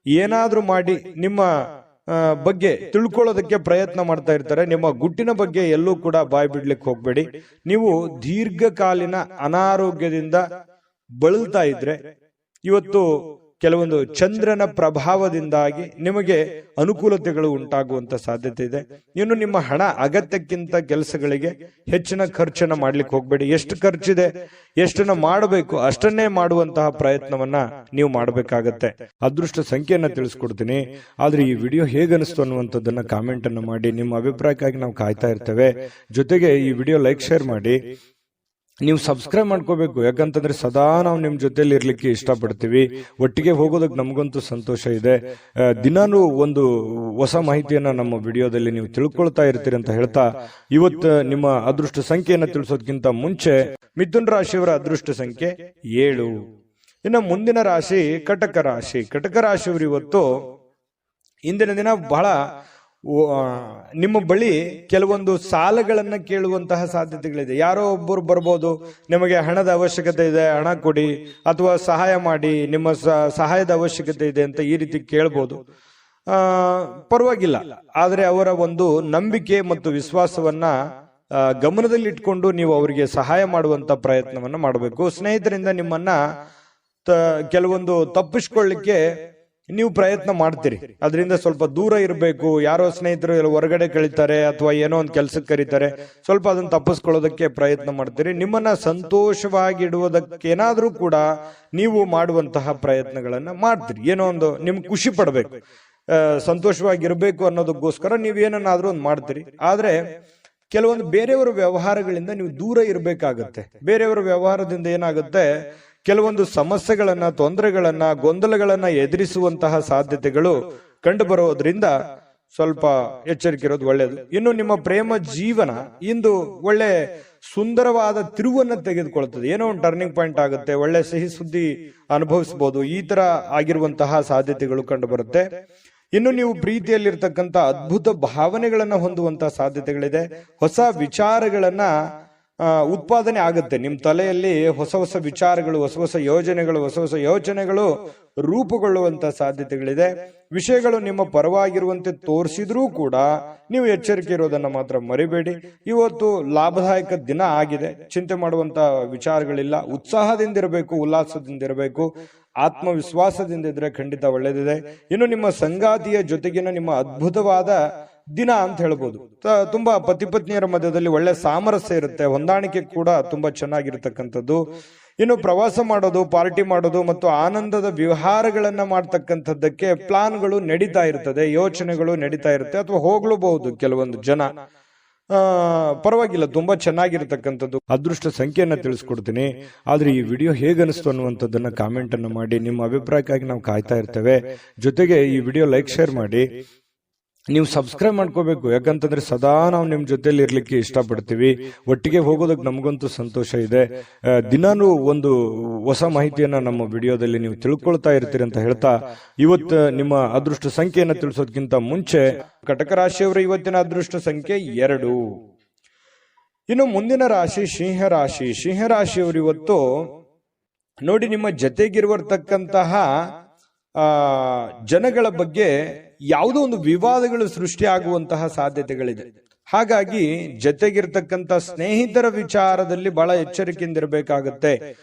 ಏನಾದ್ರೂ ಮಾಡಿ ನಿಮ್ಮ ಬಗ್ಗೆ ತಿಳ್ಕೊಳ್ಳೋದಕ್ಕೆ ಪ್ರಯತ್ನ ಮಾಡ್ತಾ ಇರ್ತಾರೆ. ನಿಮ್ಮ ಗುಟ್ಟಿನ ಬಗ್ಗೆ ಎಲ್ಲೂ ಕೂಡ ಬಾಯಿ ಬಿಡ್ಲಿಕ್ಕೆ ಹೋಗ್ಬೇಡಿ. ನೀವು ದೀರ್ಘಕಾಲೀನ ಅನಾರೋಗ್ಯದಿಂದ ಬಳಲ್ತಾ ಇದ್ರೆ ಇವತ್ತು ಕೆಲವೊಂದು ಚಂದ್ರನ ಪ್ರಭಾವದಿಂದಾಗಿ ನಿಮಗೆ ಅನುಕೂಲತೆಗಳು ಉಂಟಾಗುವಂತ ಸಾಧ್ಯತೆ ಇದೆ. ಇನ್ನು ನಿಮ್ಮ ಹಣ ಅಗತ್ಯಕ್ಕಿಂತ ಕೆಲಸಗಳಿಗೆ ಹೆಚ್ಚಿನ ಖರ್ಚನ್ನ ಮಾಡ್ಲಿಕ್ಕೆ ಹೋಗ್ಬೇಡಿ. ಎಷ್ಟು ಖರ್ಚಿದೆ, ಎಷ್ಟನ್ನ ಮಾಡಬೇಕು ಅಷ್ಟನ್ನೇ ಮಾಡುವಂತಹ ಪ್ರಯತ್ನವನ್ನ ನೀವು ಮಾಡಬೇಕಾಗತ್ತೆ. ಅದೃಷ್ಟ ಸಂಖ್ಯೆಯನ್ನ ತಿಳಿಸ್ಕೊಡ್ತೀನಿ, ಆದ್ರೆ ಈ ವಿಡಿಯೋ ಹೇಗನಿಸ್ತು ಅನ್ನುವಂಥದ್ದನ್ನ ಕಾಮೆಂಟ್ ಅನ್ನ ಮಾಡಿ. ನಿಮ್ಮ ಅಭಿಪ್ರಾಯಕ್ಕಾಗಿ ನಾವು ಕಾಯ್ತಾ ಇರ್ತೇವೆ. ಜೊತೆಗೆ ಈ ವಿಡಿಯೋ ಲೈಕ್ ಶೇರ್ ಮಾಡಿ. ನೀವು ಸಬ್ಸ್ಕ್ರೈಬ್ ಮಾಡ್ಕೋಬೇಕು, ಯಾಕಂತಂದ್ರೆ ಸದಾ ನಾವು ನಿಮ್ ಜೊತೆಲಿ ಇರ್ಲಿಕ್ಕೆ ಇಷ್ಟಪಡ್ತೀವಿ. ಒಟ್ಟಿಗೆ ಹೋಗೋದಕ್ಕೆ ನಮಗಂತೂ ಸಂತೋಷ ಇದೆ. ದಿನಾನು ಒಂದು ಹೊಸ ಮಾಹಿತಿಯನ್ನ ನಮ್ಮ ವಿಡಿಯೋದಲ್ಲಿ ನೀವು ತಿಳ್ಕೊಳ್ತಾ ಇರ್ತೀರಿ ಅಂತ ಹೇಳ್ತಾ, ಇವತ್ತು ನಿಮ್ಮ ಅದೃಷ್ಟ ಸಂಖ್ಯೆಯನ್ನ ತಿಳಿಸೋದಕ್ಕಿಂತ ಮುಂಚೆ ಮಿಥುನ್ ರಾಶಿಯವರ ಅದೃಷ್ಟ ಸಂಖ್ಯೆ 7. ಇನ್ನು ಮುಂದಿನ ರಾಶಿ ಕಟಕ ರಾಶಿ. ಕಟಕ ರಾಶಿಯವರು ಇವತ್ತು ಇಂದಿನ ದಿನ ಬಹಳ ನಿಮ್ಮ ಬಳಿ ಕೆಲವೊಂದು ಸಾಲಗಳನ್ನ ಕೇಳುವಂತಹ ಸಾಧ್ಯತೆಗಳಿದೆ. ಯಾರೋ ಒಬ್ಬರು ಬರ್ಬೋದು, ನಿಮಗೆ ಹಣದ ಅವಶ್ಯಕತೆ ಇದೆ, ಹಣ ಕೊಡಿ ಅಥವಾ ಸಹಾಯ ಮಾಡಿ, ನಿಮ್ಮ ಸಹಾಯದ ಅವಶ್ಯಕತೆ ಇದೆ ಅಂತ ಈ ರೀತಿ ಕೇಳ್ಬೋದು. ಪರವಾಗಿಲ್ಲ, ಆದ್ರೆ ಅವರ ಒಂದು ನಂಬಿಕೆ ಮತ್ತು ವಿಶ್ವಾಸವನ್ನ ಗಮನದಲ್ಲಿ ಇಟ್ಕೊಂಡು ನೀವು ಅವರಿಗೆ ಸಹಾಯ ಮಾಡುವಂತ ಪ್ರಯತ್ನವನ್ನ ಮಾಡಬೇಕು. ಸ್ನೇಹಿತರಿಂದ ನಿಮ್ಮನ್ನ ಕೆಲವೊಂದು ತಪ್ಪಿಸ್ಕೊಳ್ಳಿಕ್ಕೆ ನೀವು ಪ್ರಯತ್ನ ಮಾಡ್ತೀರಿ, ಅದರಿಂದ ಸ್ವಲ್ಪ ದೂರ ಇರಬೇಕು. ಯಾರೋ ಸ್ನೇಹಿತರು ಎಲ್ಲ ಹೊರಗಡೆ ಕಳೀತಾರೆ ಅಥವಾ ಏನೋ ಒಂದು ಕೆಲ್ಸಕ್ಕೆ ಕರೀತಾರೆ, ಸ್ವಲ್ಪ ಅದನ್ನ ತಪ್ಪಿಸ್ಕೊಳ್ಳೋದಕ್ಕೆ ಪ್ರಯತ್ನ ಮಾಡ್ತೀರಿ. ನಿಮ್ಮನ್ನ ಸಂತೋಷವಾಗಿಡುವುದಕ್ಕೇನಾದ್ರೂ ಕೂಡ ನೀವು ಮಾಡುವಂತಹ ಪ್ರಯತ್ನಗಳನ್ನ ಮಾಡ್ತೀರಿ. ಏನೋ ಒಂದು ನಿಮ್ಗೆ ಖುಷಿ ಪಡ್ಬೇಕು, ಸಂತೋಷವಾಗಿರ್ಬೇಕು ಅನ್ನೋದಕ್ಕೋಸ್ಕರ ನೀವೇನಾದ್ರೂ ಒಂದು ಮಾಡ್ತೀರಿ. ಆದ್ರೆ ಕೆಲವೊಂದು ಬೇರೆಯವರ ವ್ಯವಹಾರಗಳಿಂದ ನೀವು ದೂರ ಇರಬೇಕಾಗತ್ತೆ. ಬೇರೆಯವರ ವ್ಯವಹಾರದಿಂದ ಏನಾಗುತ್ತೆ, ಕೆಲವೊಂದು ಸಮಸ್ಯೆಗಳನ್ನ, ತೊಂದರೆಗಳನ್ನ, ಗೊಂದಲಗಳನ್ನ ಎದುರಿಸುವಂತಹ ಸಾಧ್ಯತೆಗಳು ಕಂಡು ಬರೋದ್ರಿಂದ ಸ್ವಲ್ಪ ಎಚ್ಚರಿಕೆ ಇರೋದು ಒಳ್ಳೆಯದು. ಇನ್ನು ನಿಮ್ಮ ಪ್ರೇಮ ಜೀವನ ಇಂದು ಒಳ್ಳೆ ಸುಂದರವಾದ ತಿರುವನ್ನ ತೆಗೆದುಕೊಳ್ತದೆ. ಏನೋ ಒಂದು ಟರ್ನಿಂಗ್ ಪಾಯಿಂಟ್ ಆಗುತ್ತೆ, ಒಳ್ಳೆ ಸಿಹಿ ಸುದ್ದಿ ಅನುಭವಿಸಬಹುದು. ಈ ತರ ಆಗಿರುವಂತಹ ಸಾಧ್ಯತೆಗಳು ಕಂಡು ಬರುತ್ತೆ. ಇನ್ನು ನೀವು ಪ್ರೀತಿಯಲ್ಲಿರ್ತಕ್ಕಂಥ ಅದ್ಭುತ ಭಾವನೆಗಳನ್ನ ಹೊಂದುವಂತಹ ಸಾಧ್ಯತೆಗಳಿದೆ. ಹೊಸ ವಿಚಾರಗಳನ್ನ ಉತ್ಪಾದನೆ ಆಗುತ್ತೆ. ನಿಮ್ಮ ತಲೆಯಲ್ಲಿ ಹೊಸ ಹೊಸ ವಿಚಾರಗಳು, ಹೊಸ ಹೊಸ ಯೋಜನೆಗಳು, ಹೊಸ ಹೊಸ ಯೋಚನೆಗಳು ರೂಪುಗೊಳ್ಳುವಂತ ಸಾಧ್ಯತೆಗಳಿದೆ. ವಿಷಯಗಳು ನಿಮ್ಮ ಪರವಾಗಿರುವಂತೆ ತೋರಿಸಿದ್ರೂ ಕೂಡ ನೀವು ಎಚ್ಚರಿಕೆ ಇರೋದನ್ನ ಮಾತ್ರ ಮರಿಬೇಡಿ. ಇವತ್ತು ಲಾಭದಾಯಕ ದಿನ ಆಗಿದೆ, ಚಿಂತೆ ಮಾಡುವಂತ ವಿಚಾರಗಳಿಲ್ಲ. ಉತ್ಸಾಹದಿಂದಿರಬೇಕು, ಉಲ್ಲಾಸದಿಂದಿರಬೇಕು, ಆತ್ಮವಿಶ್ವಾಸದಿಂದ ಇದ್ರೆ ಖಂಡಿತ ಒಳ್ಳೆಯದಿದೆ. ಇನ್ನು ನಿಮ್ಮ ಸಂಗಾತಿಯ ಜೊತೆಗಿನ ನಿಮ್ಮ ಅದ್ಭುತವಾದ ದಿನ ಅಂತ ಹೇಳ್ಬೋದು. ತುಂಬಾ ಪತಿ ಪತ್ನಿಯರ ಮಧ್ಯದಲ್ಲಿ ಒಳ್ಳೆ ಸಾಮರಸ್ಯ ಇರುತ್ತೆ, ಹೊಂದಾಣಿಕೆ ಕೂಡ ತುಂಬಾ ಚೆನ್ನಾಗಿರ್ತಕ್ಕಂಥದ್ದು. ಇನ್ನು ಪ್ರವಾಸ ಮಾಡೋದು, ಪಾರ್ಟಿ ಮಾಡೋದು ಮತ್ತು ಆನಂದದ ವ್ಯವಹಾರಗಳನ್ನ ಮಾಡ್ತಕ್ಕಂಥದ್ದಕ್ಕೆ ಪ್ಲಾನ್ಗಳು ನಡೀತಾ ಇರ್ತದೆ, ಯೋಚನೆಗಳು ನಡೀತಾ ಇರುತ್ತೆ, ಅಥವಾ ಹೋಗ್ಲೂಬಹುದು ಕೆಲವೊಂದು ಜನ. ಪರವಾಗಿಲ್ಲ, ತುಂಬಾ ಚೆನ್ನಾಗಿರ್ತಕ್ಕಂಥದ್ದು. ಅದೃಷ್ಟ ಸಂಖ್ಯೆಯನ್ನ ತಿಳಿಸ್ಕೊಡ್ತೀನಿ, ಆದ್ರೆ ಈ ವಿಡಿಯೋ ಹೇಗನಿಸ್ತು ಅನ್ನುವಂಥದ್ದನ್ನ ಕಾಮೆಂಟ್ ಅನ್ನ ಮಾಡಿ. ನಿಮ್ಮ ಅಭಿಪ್ರಾಯಕ್ಕಾಗಿ ನಾವು ಕಾಯ್ತಾ ಇರ್ತೇವೆ. ಜೊತೆಗೆ ಈ ವಿಡಿಯೋ ಲೈಕ್ ಶೇರ್ ಮಾಡಿ. ನೀವು ಸಬ್ಸ್ಕ್ರೈಬ್ ಮಾಡ್ಕೋಬೇಕು, ಯಾಕಂತಂದ್ರೆ ಸದಾ ನಾವು ನಿಮ್ ಜೊತೆಲಿ ಇರ್ಲಿಕ್ಕೆ ಇಷ್ಟಪಡ್ತೀವಿ. ಒಟ್ಟಿಗೆ ಹೋಗೋದಕ್ಕೆ ನಮಗಂತೂ ಸಂತೋಷ ಇದೆ. ದಿನಾನು ಒಂದು ಹೊಸ ಮಾಹಿತಿಯನ್ನ ನಮ್ಮ ವಿಡಿಯೋದಲ್ಲಿ ನೀವು ತಿಳ್ಕೊಳ್ತಾ ಇರ್ತೀರಿ ಅಂತ ಹೇಳ್ತಾ, ಇವತ್ತು ನಿಮ್ಮ ಅದೃಷ್ಟ ಸಂಖ್ಯೆಯನ್ನ ತಿಳಿಸೋದಕ್ಕಿಂತ ಮುಂಚೆ ಕಟಕ ರಾಶಿಯವರ ಇವತ್ತಿನ ಅದೃಷ್ಟ ಸಂಖ್ಯೆ 2. ಇನ್ನು ಮುಂದಿನ ರಾಶಿ ಸಿಂಹರಾಶಿ. ಸಿಂಹರಾಶಿಯವರು ಇವತ್ತು ನೋಡಿ, ನಿಮ್ಮ ಜೊತೆಗಿರುವರ್ತಕ್ಕಂತಹ ಜನಗಳ ಬಗ್ಗೆ ಯಾವುದೋ ಒಂದು ವಿವಾದಗಳು ಸೃಷ್ಟಿಯಾಗುವಂತಹ ಸಾಧ್ಯತೆಗಳಿದೆ. ಹಾಗಾಗಿ ಜೊತೆಗಿರ್ತಕ್ಕಂಥ ಸ್ನೇಹಿತರ ವಿಚಾರದಲ್ಲಿ ಬಹಳ ಎಚ್ಚರಿಕೆಯಿಂದ ಇರಬೇಕಾಗತ್ತೆ.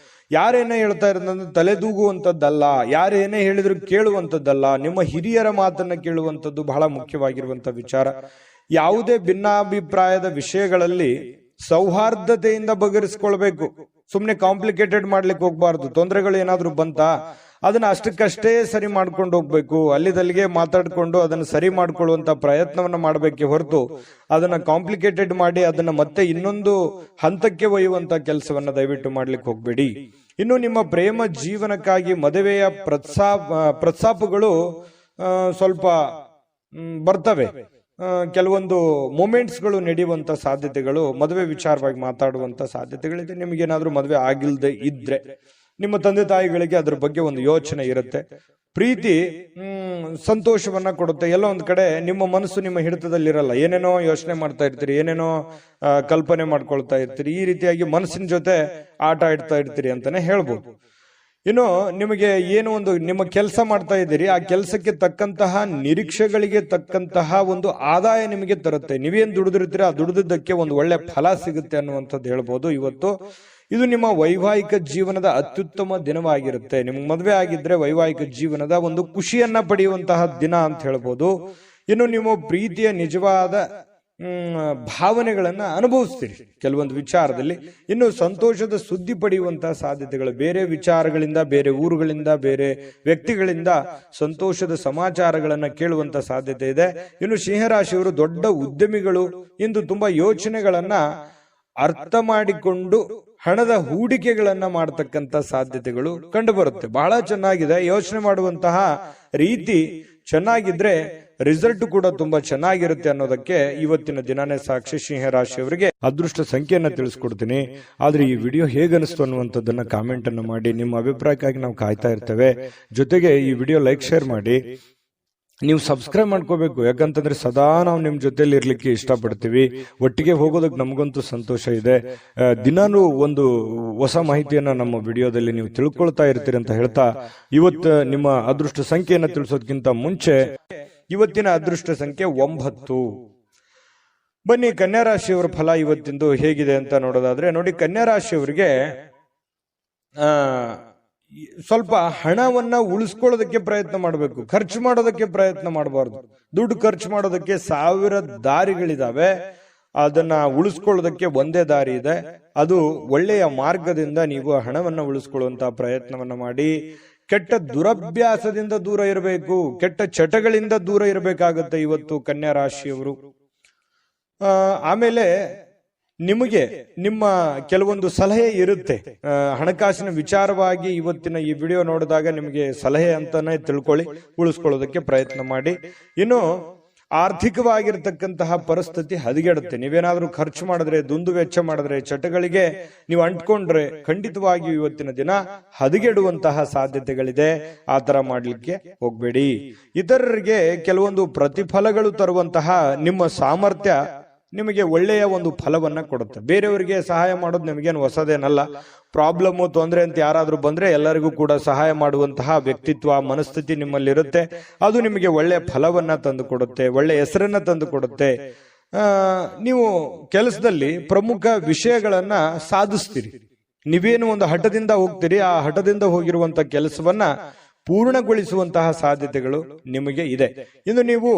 ಯಾರೇನೇ ಹೇಳ್ತಾ ಇರೋದಂದ್ರೆ ತಲೆದೂಗುವಂಥದ್ದಲ್ಲ, ಯಾರೇನೇ ಹೇಳಿದ್ರು ಕೇಳುವಂಥದ್ದಲ್ಲ. ನಿಮ್ಮ ಹಿರಿಯರ ಮಾತನ್ನ ಕೇಳುವಂಥದ್ದು ಬಹಳ ಮುಖ್ಯವಾಗಿರುವಂತ ವಿಚಾರ. ಯಾವುದೇ ಭಿನ್ನಾಭಿಪ್ರಾಯದ ವಿಷಯಗಳಲ್ಲಿ ಸೌಹಾರ್ದತೆಯಿಂದ ಬಗೆಹರಿಸಿಕೊಳ್ಬೇಕು. ಸುಮ್ನೆ ಕಾಂಪ್ಲಿಕೇಟೆಡ್ ಮಾಡ್ಲಿಕ್ಕೆ ಹೋಗ್ಬಾರ್ದು. ತೊಂದರೆಗಳು ಏನಾದ್ರೂ ಬಂತಾ ಅದನ್ನ ಅಷ್ಟಕ್ಕಷ್ಟೇ ಸರಿ ಮಾಡ್ಕೊಂಡು ಹೋಗ್ಬೇಕು. ಅಲ್ಲಿದಲ್ಲಿಗೆ ಮಾತಾಡ್ಕೊಂಡು ಅದನ್ನ ಸರಿ ಮಾಡ್ಕೊಳ್ಳುವಂತ ಪ್ರಯತ್ನವನ್ನ ಮಾಡಬೇಕೆ ಹೊರತು ಅದನ್ನ ಕಾಂಪ್ಲಿಕೇಟೆಡ್ ಮಾಡಿ ಅದನ್ನ ಮತ್ತೆ ಇನ್ನೊಂದು ಹಂತಕ್ಕೆ ಒಯ್ಯುವಂತ ಕೆಲಸವನ್ನ ದಯವಿಟ್ಟು ಮಾಡ್ಲಿಕ್ಕೆ ಹೋಗ್ಬೇಡಿ. ಇನ್ನು ನಿಮ್ಮ ಪ್ರೇಮ ಜೀವನಕ್ಕಾಗಿ ಮದುವೆಯ ಪ್ರಸ್ತಾಪಗಳು ಸ್ವಲ್ಪ ಬರ್ತವೆ. ಕೆಲವೊಂದು ಮೂಮೆಂಟ್ಸ್ಗಳು ನಡೆಯುವಂತ ಸಾಧ್ಯತೆಗಳು, ಮದುವೆ ವಿಚಾರವಾಗಿ ಮಾತಾಡುವಂತ ಸಾಧ್ಯತೆಗಳಿದೆ. ನಿಮಗೇನಾದ್ರೂ ಮದುವೆ ಆಗಿಲ್ದೆ ಇದ್ರೆ ನಿಮ್ಮ ತಂದೆ ತಾಯಿಗಳಿಗೆ ಅದ್ರ ಬಗ್ಗೆ ಒಂದು ಯೋಚನೆ ಇರುತ್ತೆ. ಪ್ರೀತಿ ಸಂತೋಷವನ್ನ ಕೊಡುತ್ತೆ. ಎಲ್ಲೋ ಒಂದ್ ಕಡೆ ನಿಮ್ಮ ಮನಸ್ಸು ನಿಮ್ಮ ಹಿಡಿತದಲ್ಲಿರಲ್ಲ, ಏನೇನೋ ಯೋಚನೆ ಮಾಡ್ತಾ ಇರ್ತೀರಿ, ಏನೇನೋ ಕಲ್ಪನೆ ಮಾಡ್ಕೊಳ್ತಾ ಇರ್ತೀರಿ, ಈ ರೀತಿಯಾಗಿ ಮನಸ್ಸಿನ ಜೊತೆ ಆಟ ಆಡ್ತಾ ಇರ್ತೀರಿ ಅಂತಾನೆ ಹೇಳ್ಬೋದು. ಇನ್ನು ನಿಮಗೆ ಏನು ಒಂದು ನಿಮ್ಮ ಕೆಲಸ ಮಾಡ್ತಾ ಇದ್ದೀರಿ, ಆ ಕೆಲಸಕ್ಕೆ ತಕ್ಕಂತಹ ನಿರೀಕ್ಷೆಗಳಿಗೆ ತಕ್ಕಂತಹ ಒಂದು ಆದಾಯ ನಿಮಗೆ ತರುತ್ತೆ. ನೀವೇನ್ ದುಡಿದಿರ್ತೀರಿ ಆ ದುಡಿದಕ್ಕೆ ಒಂದು ಒಳ್ಳೆ ಫಲ ಸಿಗುತ್ತೆ ಅನ್ನುವಂಥದ್ದು ಹೇಳ್ಬೋದು. ಇವತ್ತು ಇದು ನಿಮ್ಮ ವೈವಾಹಿಕ ಜೀವನದ ಅತ್ಯುತ್ತಮ ದಿನವಾಗಿರುತ್ತೆ. ನಿಮ್ಗೆ ಮದುವೆ ಆಗಿದ್ರೆ ವೈವಾಹಿಕ ಜೀವನದ ಒಂದು ಖುಷಿಯನ್ನ ಪಡೆಯುವಂತಹ ದಿನ ಅಂತ ಹೇಳ್ಬೋದು. ಇನ್ನು ನೀವು ಪ್ರೀತಿಯ ನಿಜವಾದ ಭಾವನೆಗಳನ್ನ ಅನುಭವಿಸ್ತೀರಿ ಕೆಲವೊಂದು ವಿಚಾರದಲ್ಲಿ. ಇನ್ನು ಸಂತೋಷದ ಸುದ್ದಿ ಪಡೆಯುವಂತಹ ಸಾಧ್ಯತೆಗಳು, ಬೇರೆ ವಿಚಾರಗಳಿಂದ, ಬೇರೆ ಊರುಗಳಿಂದ, ಬೇರೆ ವ್ಯಕ್ತಿಗಳಿಂದ ಸಂತೋಷದ ಸಮಾಚಾರಗಳನ್ನ ಕೇಳುವಂತ ಸಾಧ್ಯತೆ ಇದೆ. ಇನ್ನು ಸಿಂಹರಾಶಿಯವರು ದೊಡ್ಡ ಉದ್ಯಮಿಗಳು. ಇಂದು ತುಂಬಾ ಯೋಚನೆಗಳನ್ನ ಅರ್ಥ ಮಾಡಿಕೊಂಡು ಹಣದ ಹೂಡಿಕೆಗಳನ್ನ ಮಾಡತಕ್ಕಂತ ಸಾಧ್ಯತೆಗಳು ಕಂಡು ಬರುತ್ತೆ. ಬಹಳ ಚೆನ್ನಾಗಿದೆ. ಯೋಚನೆ ಮಾಡುವಂತಹ ರೀತಿ ಚೆನ್ನಾಗಿದ್ರೆ ರಿಸಲ್ಟ್ ಕೂಡ ತುಂಬಾ ಚೆನ್ನಾಗಿರುತ್ತೆ ಅನ್ನೋದಕ್ಕೆ ಇವತ್ತಿನ ದಿನಾನೇ ಸಾಕ್ಷಿ. ಸಿಂಹರಾಶಿಯವರಿಗೆ ಅದೃಷ್ಟ ಸಂಖ್ಯೆಯನ್ನ ತಿಳಿಸ್ಕೊಡ್ತೀನಿ. ಆದ್ರೆ ಈ ವಿಡಿಯೋ ಹೇಗನಿಸ್ತು ಅನ್ನುವಂಥದ್ದನ್ನ ಕಾಮೆಂಟ್ ಅನ್ನು ಮಾಡಿ. ನಿಮ್ಮ ಅಭಿಪ್ರಾಯಕ್ಕಾಗಿ ನಾವು ಕಾಯ್ತಾ ಇರ್ತೇವೆ. ಜೊತೆಗೆ ಈ ವಿಡಿಯೋ ಲೈಕ್, ಶೇರ್ ಮಾಡಿ. ನೀವು ಸಬ್ಸ್ಕ್ರೈಬ್ ಮಾಡ್ಕೋಬೇಕು, ಯಾಕಂತಂದ್ರೆ ಸದಾ ನಾವು ನಿಮ್ ಜೊತೆಲಿ ಇರ್ಲಿಕ್ಕೆ ಇಷ್ಟಪಡ್ತೀವಿ. ಒಟ್ಟಿಗೆ ಹೋಗೋದಕ್ಕೆ ನಮಗಂತೂ ಸಂತೋಷ ಇದೆ. ದಿನಾನು ಒಂದು ಹೊಸ ಮಾಹಿತಿಯನ್ನ ನಮ್ಮ ವಿಡಿಯೋದಲ್ಲಿ ನೀವು ತಿಳ್ಕೊಳ್ತಾ ಇರ್ತೀರಿ ಅಂತ ಹೇಳ್ತಾ, ಇವತ್ತು ನಿಮ್ಮ ಅದೃಷ್ಟ ಸಂಖ್ಯೆಯನ್ನ ತಿಳಿಸೋದಕ್ಕಿಂತ ಮುಂಚೆ ಇವತ್ತಿನ ಅದೃಷ್ಟ ಸಂಖ್ಯೆ 9. ಬನ್ನಿ ಕನ್ಯಾ ರಾಶಿಯವರ ಫಲ ಇವತ್ತಿಂದು ಹೇಗಿದೆ ಅಂತ ನೋಡೋದಾದ್ರೆ, ನೋಡಿ ಕನ್ಯಾ ರಾಶಿಯವರಿಗೆ ಸ್ವಲ್ಪ ಹಣವನ್ನ ಉಳಿಸ್ಕೊಳ್ಳೋದಕ್ಕೆ ಪ್ರಯತ್ನ ಮಾಡಬೇಕು, ಖರ್ಚು ಮಾಡೋದಕ್ಕೆ ಪ್ರಯತ್ನ ಮಾಡಬಾರ್ದು. ದುಡ್ಡು ಖರ್ಚು ಮಾಡೋದಕ್ಕೆ 1000 ದಾರಿಗಳಿದಾವೆ, ಅದನ್ನ ಉಳಿಸ್ಕೊಳ್ಳೋದಕ್ಕೆ ಒಂದೇ ದಾರಿ ಇದೆ. ಅದು ಒಳ್ಳೆಯ ಮಾರ್ಗದಿಂದ ನೀವು ಹಣವನ್ನ ಉಳಿಸ್ಕೊಳ್ಳುವಂತಹ ಪ್ರಯತ್ನವನ್ನ ಮಾಡಿ. ಕೆಟ್ಟ ದುರಭ್ಯಾಸದಿಂದ ದೂರ ಇರಬೇಕು, ಕೆಟ್ಟ ಚಟಗಳಿಂದ ದೂರ ಇರಬೇಕಾಗತ್ತೆ ಇವತ್ತು ಕನ್ಯಾ ರಾಶಿಯವರು. ಆಮೇಲೆ ನಿಮಗೆ ನಿಮ್ಮ ಕೆಲವೊಂದು ಸಲಹೆ ಇರುತ್ತೆ ಹಣಕಾಸಿನ ವಿಚಾರವಾಗಿ. ಇವತ್ತಿನ ಈ ವಿಡಿಯೋ ನೋಡಿದಾಗ ನಿಮಗೆ ಸಲಹೆ ಅಂತಾನೆ ತಿಳ್ಕೊಳ್ಳಿ, ಉಳಿಸ್ಕೊಳ್ಳೋದಕ್ಕೆ ಪ್ರಯತ್ನ ಮಾಡಿ. ಇನ್ನು ಆರ್ಥಿಕವಾಗಿರ್ತಕ್ಕಂತಹ ಪರಿಸ್ಥಿತಿ ಹದಗೆಡುತ್ತೆ. ನೀವೇನಾದ್ರೂ ಖರ್ಚು ಮಾಡಿದ್ರೆ, ದುಂದು ವೆಚ್ಚ ಮಾಡಿದ್ರೆ, ಚಟಗಳಿಗೆ ನೀವು ಅಂಟ್ಕೊಂಡ್ರೆ ಖಂಡಿತವಾಗಿಯೂ ಇವತ್ತಿನ ದಿನ ಹದಗೆಡುವಂತಹ ಸಾಧ್ಯತೆಗಳಿದೆ. ಆ ತರ ಮಾಡ್ಲಿಕ್ಕೆ ಹೋಗ್ಬೇಡಿ. ಇತರರಿಗೆ ಕೆಲವೊಂದು ಪ್ರತಿಫಲಗಳು ತರುವಂತಹ ನಿಮ್ಮ ಸಾಮರ್ಥ್ಯ ನಿಮಗೆ ಒಳ್ಳೆಯ ಒಂದು ಫಲವನ್ನ ಕೊಡುತ್ತೆ. ಬೇರೆಯವರಿಗೆ ಸಹಾಯ ಮಾಡೋದು ನಿಮಗೇನು ಹೊಸದೇನಲ್ಲ. ಪ್ರಾಬ್ಲಮ್, ತೊಂದರೆ ಅಂತ ಯಾರಾದ್ರೂ ಬಂದ್ರೆ ಎಲ್ಲರಿಗೂ ಕೂಡ ಸಹಾಯ ಮಾಡುವಂತಹ ವ್ಯಕ್ತಿತ್ವ, ಮನಸ್ಥಿತಿ ನಿಮ್ಮಲ್ಲಿರುತ್ತೆ. ಅದು ನಿಮಗೆ ಒಳ್ಳೆಯ ಫಲವನ್ನ ತಂದು ಕೊಡುತ್ತೆ, ಒಳ್ಳೆ ಹೆಸರನ್ನ ತಂದು ಕೊಡುತ್ತೆ. ನೀವು ಕೆಲಸದಲ್ಲಿ ಪ್ರಮುಖ ವಿಷಯಗಳನ್ನ ಸಾಧಿಸ್ತೀರಿ. ನೀವೇನು ಒಂದು ಹಠದಿಂದ ಹೋಗ್ತೀರಿ, ಆ ಹಠದಿಂದ ಹೋಗಿರುವಂತಹ ಕೆಲಸವನ್ನ ಪೂರ್ಣಗೊಳಿಸುವಂತಹ ಸಾಧ್ಯತೆಗಳು ನಿಮಗೆ ಇದೆ. ಇನ್ನು ನೀವು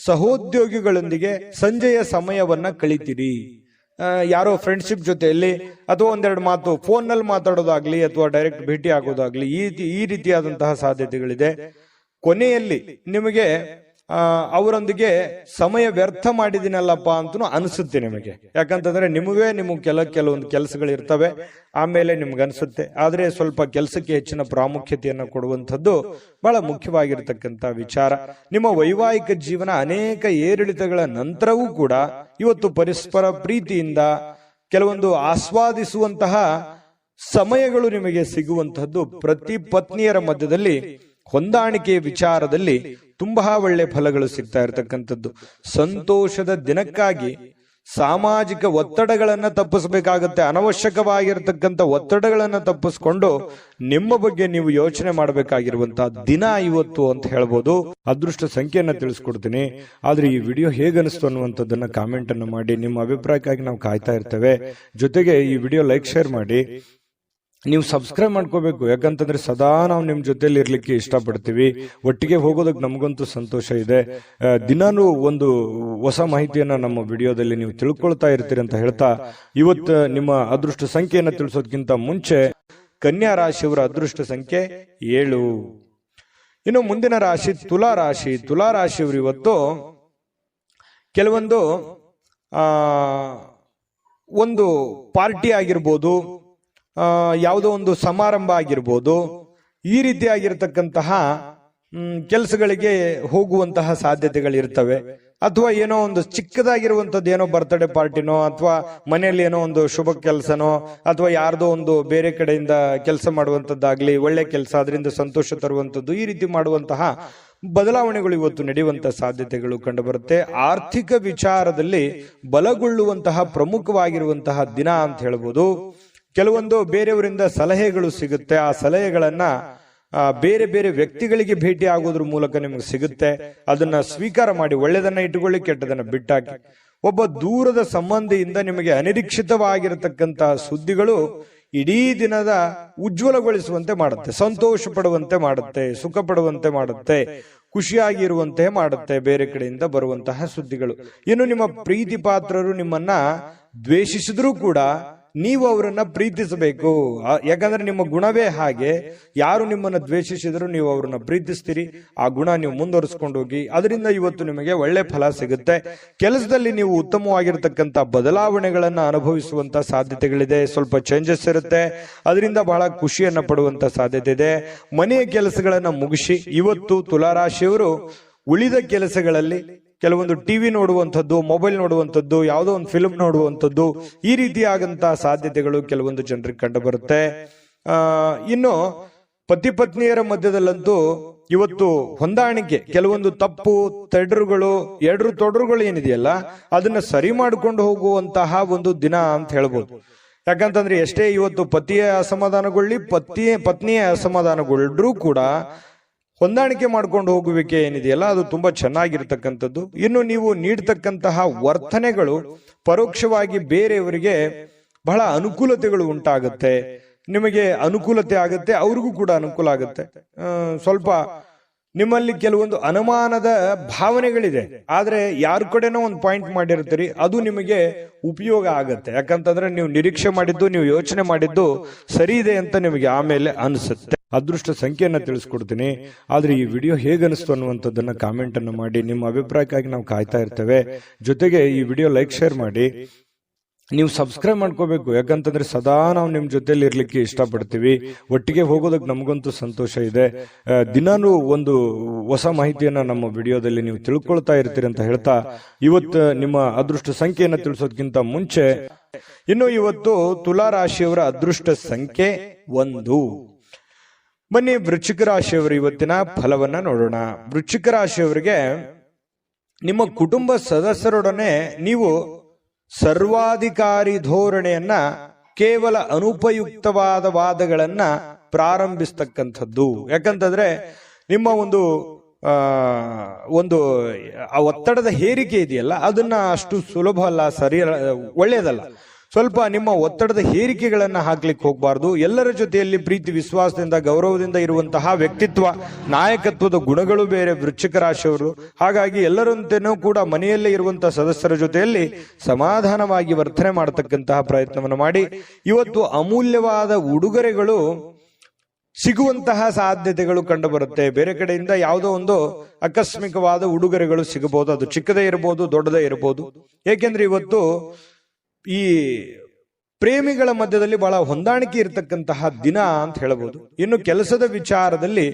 ಸಹೋದ್ಯೋಗಿಗಳೊಂದಿಗೆ ಸಂಜೆಯ ಸಮಯವನ್ನ ಕಳಿತೀರಿ. ಯಾರೋ ಫ್ರೆಂಡ್ಶಿಪ್ ಜೊತೆಯಲ್ಲಿ ಅಥವಾ ಒಂದೆರಡು ಮಾತು ಫೋನ್ ನಲ್ಲಿ ಮಾತಾಡೋದಾಗ್ಲಿ ಅಥವಾ ಡೈರೆಕ್ಟ್ ಭೇಟಿ ಆಗೋದಾಗ್ಲಿ, ಈ ರೀತಿಯಾದಂತಹ ಸಾಧ್ಯತೆಗಳಿದೆ. ಕೊನೆಯಲ್ಲಿ ನಿಮಗೆ ಅವರೊಂದಿಗೆ ಸಮಯ ವ್ಯರ್ಥ ಮಾಡಿದಿನಲ್ಲಪ್ಪ ಅಂತನೂ ಅನಿಸುತ್ತೆ ನಿಮಗೆ. ಯಾಕಂತಂದ್ರೆ ನಿಮಗೆ ಕೆಲವೊಂದು ಕೆಲಸಗಳು ಇರ್ತವೆ, ಆಮೇಲೆ ನಿಮ್ಗೆ ಅನ್ಸುತ್ತೆ. ಆದ್ರೆ ಸ್ವಲ್ಪ ಕೆಲಸಕ್ಕೆ ಹೆಚ್ಚಿನ ಪ್ರಾಮುಖ್ಯತೆಯನ್ನು ಕೊಡುವಂಥದ್ದು ಬಹಳ ಮುಖ್ಯವಾಗಿರ್ತಕ್ಕಂಥ ವಿಚಾರ. ನಿಮ್ಮ ವೈವಾಹಿಕ ಜೀವನ ಅನೇಕ ಏರಿಳಿತಗಳ ನಂತರವೂ ಕೂಡ ಇವತ್ತು ಪರಸ್ಪರ ಪ್ರೀತಿಯಿಂದ ಕೆಲವೊಂದು ಆಸ್ವಾದಿಸುವಂತಹ ಸಮಯಗಳು ನಿಮಗೆ ಸಿಗುವಂತಹದ್ದು. ಪ್ರತಿ ಪತ್ನಿಯರ ಮಧ್ಯದಲ್ಲಿ ಹೊಂದಾಣಿಕೆಯ ವಿಚಾರದಲ್ಲಿ ತುಂಬಾ ಒಳ್ಳೆ ಫಲಗಳು ಸಿಗ್ತಾ ಇರತಕ್ಕಂಥದ್ದು. ಸಂತೋಷದ ದಿನಕ್ಕಾಗಿ ಸಾಮಾಜಿಕ ಒತ್ತಡಗಳನ್ನ ತಪ್ಪಿಸಬೇಕಾಗತ್ತೆ. ಅನವಶ್ಯಕವಾಗಿರತಕ್ಕಂಥ ಒತ್ತಡಗಳನ್ನ ತಪ್ಪಿಸ್ಕೊಂಡು ನಿಮ್ಮ ಬಗ್ಗೆ ನೀವು ಯೋಚನೆ ಮಾಡಬೇಕಾಗಿರುವಂತಹ ದಿನ ಇವತ್ತು ಅಂತ ಹೇಳ್ಬೋದು. ಅದೃಷ್ಟ ಸಂಖ್ಯೆಯನ್ನ ತಿಳಿಸ್ಕೊಡ್ತೀನಿ. ಆದ್ರೆ ಈ ವಿಡಿಯೋ ಹೇಗನಿಸ್ತು ಅನ್ನುವಂಥದ್ದನ್ನ ಕಾಮೆಂಟ್ ಅನ್ನು ಮಾಡಿ. ನಿಮ್ಮ ಅಭಿಪ್ರಾಯಕ್ಕಾಗಿ ನಾವು ಕಾಯ್ತಾ ಇರ್ತೇವೆ. ಜೊತೆಗೆ ಈ ವಿಡಿಯೋ ಲೈಕ್, ಶೇರ್ ಮಾಡಿ. ನೀವು ಸಬ್ಸ್ಕ್ರೈಬ್ ಮಾಡ್ಕೋಬೇಕು, ಯಾಕಂತಂದ್ರೆ ಸದಾ ನಾವು ನಿಮ್ ಜೊತೆಲಿ ಇರ್ಲಿಕ್ಕೆ ಇಷ್ಟಪಡ್ತೀವಿ. ಒಟ್ಟಿಗೆ ಹೋಗೋದಕ್ಕೆ ನಮಗಂತೂ ಸಂತೋಷ ಇದೆ. ದಿನಾನು ಒಂದು ಹೊಸ ಮಾಹಿತಿಯನ್ನ ನಮ್ಮ ವಿಡಿಯೋದಲ್ಲಿ ನೀವು ತಿಳ್ಕೊಳ್ತಾ ಇರ್ತೀರಿ ಅಂತ ಹೇಳ್ತಾ, ಇವತ್ತು ನಿಮ್ಮ ಅದೃಷ್ಟ ಸಂಖ್ಯೆಯನ್ನ ತಿಳಿಸೋದಕ್ಕಿಂತ ಮುಂಚೆ ಕನ್ಯಾ ರಾಶಿಯವರ ಅದೃಷ್ಟ ಸಂಖ್ಯೆ 7. ಇನ್ನು ಮುಂದಿನ ರಾಶಿ ತುಲಾ ರಾಶಿ. ತುಲಾ ರಾಶಿಯವರು ಇವತ್ತು ಕೆಲವೊಂದು ಒಂದು ಪಾರ್ಟಿ ಆಗಿರ್ಬೋದು, ಯಾವುದೋ ಒಂದು ಸಮಾರಂಭ ಆಗಿರ್ಬೋದು, ಈ ರೀತಿಯಾಗಿರ್ತಕ್ಕಂತಹ ಕೆಲಸಗಳಿಗೆ ಹೋಗುವಂತಹ ಸಾಧ್ಯತೆಗಳಿರ್ತವೆ. ಅಥವಾ ಏನೋ ಒಂದು ಚಿಕ್ಕದಾಗಿರುವಂತದ್ದು, ಏನೋ ಬರ್ತ್ಡೇ ಪಾರ್ಟಿನೋ ಅಥವಾ ಮನೆಯಲ್ಲಿ ಏನೋ ಒಂದು ಶುಭ ಕೆಲಸನೋ ಅಥವಾ ಯಾರ್ದೋ ಒಂದು ಬೇರೆ ಕಡೆಯಿಂದ ಕೆಲಸ ಮಾಡುವಂತದ್ದಾಗ್ಲಿ, ಒಳ್ಳೆ ಕೆಲಸ, ಅದರಿಂದ ಸಂತೋಷ ತರುವಂತದ್ದು, ಈ ರೀತಿ ಮಾಡುವಂತಹ ಬದಲಾವಣೆಗಳು ಇವತ್ತು ನಡೆಯುವಂತಹ ಸಾಧ್ಯತೆಗಳು ಕಂಡುಬರುತ್ತೆ. ಆರ್ಥಿಕ ವಿಚಾರದಲ್ಲಿ ಬಲಗೊಳ್ಳುವಂತಹ ಪ್ರಮುಖವಾಗಿರುವಂತಹ ದಿನ ಅಂತ ಹೇಳ್ಬೋದು. ಕೆಲವೊಂದು ಬೇರೆಯವರಿಂದ ಸಲಹೆಗಳು ಸಿಗುತ್ತೆ. ಆ ಸಲಹೆಗಳನ್ನ ಬೇರೆ ಬೇರೆ ವ್ಯಕ್ತಿಗಳಿಗೆ ಭೇಟಿ ಆಗೋದ್ರ ಮೂಲಕ ನಿಮಗೆ ಸಿಗುತ್ತೆ. ಅದನ್ನ ಸ್ವೀಕಾರ ಮಾಡಿ, ಒಳ್ಳೆದನ್ನ ಇಟ್ಟುಕೊಳ್ಳಿ, ಕೆಟ್ಟದನ್ನ ಬಿಟ್ಟಾಕಿ. ಒಬ್ಬ ದೂರದ ಸಂಬಂಧಿಯಿಂದ ನಿಮಗೆ ಅನಿರೀಕ್ಷಿತವಾಗಿರತಕ್ಕಂತಹ ಸುದ್ದಿಗಳು ಇಡೀ ದಿನದ ಉಜ್ವಲಗೊಳಿಸುವಂತೆ ಮಾಡುತ್ತೆ, ಸಂತೋಷ ಪಡುವಂತೆ ಮಾಡುತ್ತೆ, ಸುಖ ಪಡುವಂತೆ ಮಾಡುತ್ತೆ, ಖುಷಿಯಾಗಿರುವಂತೆ ಮಾಡುತ್ತೆ ಬೇರೆ ಕಡೆಯಿಂದ ಬರುವಂತಹ ಸುದ್ದಿಗಳು. ಇನ್ನು ನಿಮ್ಮ ಪ್ರೀತಿ ಪಾತ್ರರು ನಿಮ್ಮನ್ನ ದ್ವೇಷಿಸಿದ್ರೂ ಕೂಡ ನೀವು ಅವರನ್ನ ಪ್ರೀತಿಸಬೇಕು. ಯಾಕಂದ್ರೆ ನಿಮ್ಮ ಗುಣವೇ ಹಾಗೆ. ಯಾರು ನಿಮ್ಮನ್ನ ದ್ವೇಷಿಸಿದ್ರು ನೀವು ಅವರನ್ನ ಪ್ರೀತಿಸ್ತೀರಿ. ಆ ಗುಣ ನೀವು ಮುಂದುವರಿಸ್ಕೊಂಡು ಹೋಗಿ, ಅದರಿಂದ ಇವತ್ತು ನಿಮಗೆ ಒಳ್ಳೆ ಫಲ ಸಿಗುತ್ತೆ. ಕೆಲಸದಲ್ಲಿ ನೀವು ಉತ್ತಮವಾಗಿರ್ತಕ್ಕಂಥ ಬದಲಾವಣೆಗಳನ್ನ ಅನುಭವಿಸುವಂತ ಸಾಧ್ಯತೆಗಳಿದೆ. ಸ್ವಲ್ಪ ಚೇಂಜಸ್ ಇರುತ್ತೆ, ಅದರಿಂದ ಬಹಳ ಖುಷಿಯನ್ನ ಪಡುವಂತ ಸಾಧ್ಯತೆ ಇದೆ. ಮನೆಯ ಕೆಲಸಗಳನ್ನ ಮುಗಿಸಿ ಇವತ್ತು ತುಲಾರಾಶಿಯವರು ಉಳಿದ ಕೆಲಸಗಳಲ್ಲಿ ಕೆಲವೊಂದು ಟಿವಿ ನೋಡುವಂಥದ್ದು, ಮೊಬೈಲ್ ನೋಡುವಂಥದ್ದು, ಯಾವುದೋ ಒಂದು ಫಿಲ್ಮ್ ನೋಡುವಂಥದ್ದು, ಈ ರೀತಿಯಾದಂತಹ ಸಾಧ್ಯತೆಗಳು ಕೆಲವೊಂದು ಜನರಿಗೆ ಕಂಡು ಬರುತ್ತೆ. ಇನ್ನು ಪತಿ ಪತ್ನಿಯರ ಮಧ್ಯದಲ್ಲಂತೂ ಇವತ್ತು ಹೊಂದಾಣಿಕೆ, ಕೆಲವೊಂದು ತಪ್ಪು ಎಡರು ತೊಡರುಗಳು ಏನಿದೆಯಲ್ಲ ಅದನ್ನ ಸರಿ ಮಾಡಿಕೊಂಡು ಹೋಗುವಂತಹ ಒಂದು ದಿನ ಅಂತ ಹೇಳ್ಬೋದು. ಯಾಕಂತಂದ್ರೆ ಎಷ್ಟೇ ಇವತ್ತು ಪತಿಯ ಅಸಮಾಧಾನಗೊಳ್ಳಿ, ಪತ್ನಿಯ ಅಸಮಾಧಾನಗೊಳ್ಳರೂ ಕೂಡ ಹೊಂದಾಣಿಕೆ ಮಾಡ್ಕೊಂಡು ಹೋಗುವಿಕೆ ಏನಿದೆಯಲ್ಲ ಅದು ತುಂಬಾ ಚೆನ್ನಾಗಿರ್ತಕ್ಕಂಥದ್ದು. ಇನ್ನು ನೀವು ನೀಡ್ತಕ್ಕಂತಹ ವರ್ತನೆಗಳು ಪರೋಕ್ಷವಾಗಿ ಬೇರೆಯವರಿಗೆ ಬಹಳ ಅನುಕೂಲತೆಗಳು ಉಂಟಾಗುತ್ತೆ. ನಿಮಗೆ ಅನುಕೂಲತೆ ಆಗುತ್ತೆ, ಅವ್ರಿಗೂ ಕೂಡ ಅನುಕೂಲ ಆಗುತ್ತೆ. ಸ್ವಲ್ಪ ನಿಮ್ಮಲ್ಲಿ ಕೆಲವೊಂದು ಅನುಮಾನದ ಭಾವನೆಗಳಿದೆ, ಆದ್ರೆ ಯಾರ ಕಡೆನೋ ಒಂದು ಪಾಯಿಂಟ್ ಮಾಡಿರ್ತೀರಿ, ಅದು ನಿಮಗೆ ಉಪಯೋಗ ಆಗತ್ತೆ. ಯಾಕಂತಂದ್ರೆ ನೀವು ನಿರೀಕ್ಷೆ ಮಾಡಿದ್ದು, ನೀವು ಯೋಚನೆ ಮಾಡಿದ್ದು ಸರಿ ಇದೆ ಅಂತ ನಿಮಗೆ ಆಮೇಲೆ ಅನಿಸುತ್ತೆ. ಅದೃಷ್ಟ ಸಂಖ್ಯೆಯನ್ನ ತಿಳಿಸ್ಕೊಡ್ತೀನಿ. ಆದ್ರೆ ಈ ವಿಡಿಯೋ ಹೇಗನಿಸ್ತು ಅನ್ನುವಂಥದ್ದನ್ನ ಕಾಮೆಂಟ್ ಅನ್ನು ಮಾಡಿ. ನಿಮ್ಮ ಅಭಿಪ್ರಾಯಕ್ಕಾಗಿ ನಾವು ಕಾಯ್ತಾ ಇರ್ತೇವೆ. ಜೊತೆಗೆ ಈ ವಿಡಿಯೋ ಲೈಕ್, ಶೇರ್ ಮಾಡಿ. ನೀವು ಸಬ್ಸ್ಕ್ರೈಬ್ ಮಾಡ್ಕೋಬೇಕು. ಯಾಕಂತಂದ್ರೆ ಸದಾ ನಾವು ನಿಮ್ ಜೊತೆಲಿ ಇರ್ಲಿಕ್ಕೆ ಇಷ್ಟಪಡ್ತೀವಿ. ಒಟ್ಟಿಗೆ ಹೋಗೋದಕ್ಕೆ ನಮಗಂತೂ ಸಂತೋಷ ಇದೆ. ದಿನಾನು ಒಂದು ಹೊಸ ಮಾಹಿತಿಯನ್ನ ನಮ್ಮ ವಿಡಿಯೋದಲ್ಲಿ ನೀವು ತಿಳ್ಕೊಳ್ತಾ ಇರ್ತೀರಿ ಅಂತ ಹೇಳ್ತಾ, ಇವತ್ತು ನಿಮ್ಮ ಅದೃಷ್ಟ ಸಂಖ್ಯೆಯನ್ನ ತಿಳಿಸೋದಕ್ಕಿಂತ ಮುಂಚೆ ಇನ್ನು ಇವತ್ತು ತುಲಾ ರಾಶಿಯವರ ಅದೃಷ್ಟ ಸಂಖ್ಯೆ 1. ಬನ್ನಿ ವೃಶ್ಚಿಕ ರಾಶಿಯವರು ಇವತ್ತಿನ ಫಲವನ್ನ ನೋಡೋಣ. ವೃಶ್ಚಿಕ ರಾಶಿಯವರಿಗೆ ನಿಮ್ಮ ಕುಟುಂಬ ಸದಸ್ಯರೊಡನೆ ನೀವು ಸರ್ವಾಧಿಕಾರಿ ಧೋರಣೆಯನ್ನ, ಕೇವಲ ಅನುಪಯುಕ್ತವಾದ ವಾದಗಳನ್ನ ಪ್ರಾರಂಭಿಸ್ತಕ್ಕಂಥದ್ದು. ಯಾಕಂತಂದ್ರೆ ನಿಮ್ಮ ಒಂದು ಒತ್ತಡದ ಹೇರಿಕೆ ಇದೆಯಲ್ಲ ಅದನ್ನ ಅಷ್ಟು ಸುಲಭ ಅಲ್ಲ, ಸರಿ, ಒಳ್ಳೆಯದಲ್ಲ. ಸ್ವಲ್ಪ ನಿಮ್ಮ ಒತ್ತಡದ ಹೇರಿಕೆಗಳನ್ನ ಹಾಕ್ಲಿಕ್ಕೆ ಹೋಗಬಾರ್ದು. ಎಲ್ಲರ ಜೊತೆಯಲ್ಲಿ ಪ್ರೀತಿ, ವಿಶ್ವಾಸದಿಂದ, ಗೌರವದಿಂದ ಇರುವಂತಹ ವ್ಯಕ್ತಿತ್ವ, ನಾಯಕತ್ವದ ಗುಣಗಳು ಬೇರೆ ವೃಶ್ಚಿಕ ರಾಶಿಯವರು. ಹಾಗಾಗಿ ಎಲ್ಲರಂತೆನೂ ಕೂಡ ಮನೆಯಲ್ಲೇ ಇರುವಂತಹ ಸದಸ್ಯರ ಜೊತೆಯಲ್ಲಿ ಸಮಾಧಾನವಾಗಿ ವರ್ತನೆ ಮಾಡತಕ್ಕಂತಹ ಪ್ರಯತ್ನವನ್ನು ಮಾಡಿ. ಇವತ್ತು ಅಮೂಲ್ಯವಾದ ಉಡುಗೊರೆಗಳು ಸಿಗುವಂತಹ ಸಾಧ್ಯತೆಗಳು ಕಂಡು ಬರುತ್ತೆ. ಬೇರೆ ಕಡೆಯಿಂದ ಯಾವುದೋ ಒಂದು ಆಕಸ್ಮಿಕವಾದ ಉಡುಗೊರೆಗಳು ಸಿಗಬಹುದು. ಅದು ಚಿಕ್ಕದೇ ಇರಬಹುದು, ದೊಡ್ಡದೇ ಇರಬಹುದು. ಏಕೆಂದ್ರೆ ಇವತ್ತು ಈ ಪ್ರೇಮಿಗಳ ಮಧ್ಯದಲ್ಲಿ ಬಹಳ ಹೊಂದಾಣಿಕೆ ಇರತಕ್ಕಂತಹ ದಿನ ಅಂತ ಹೇಳಬಹುದು. ಇನ್ನು ಕೆಲಸದ ವಿಚಾರದಲ್ಲಿ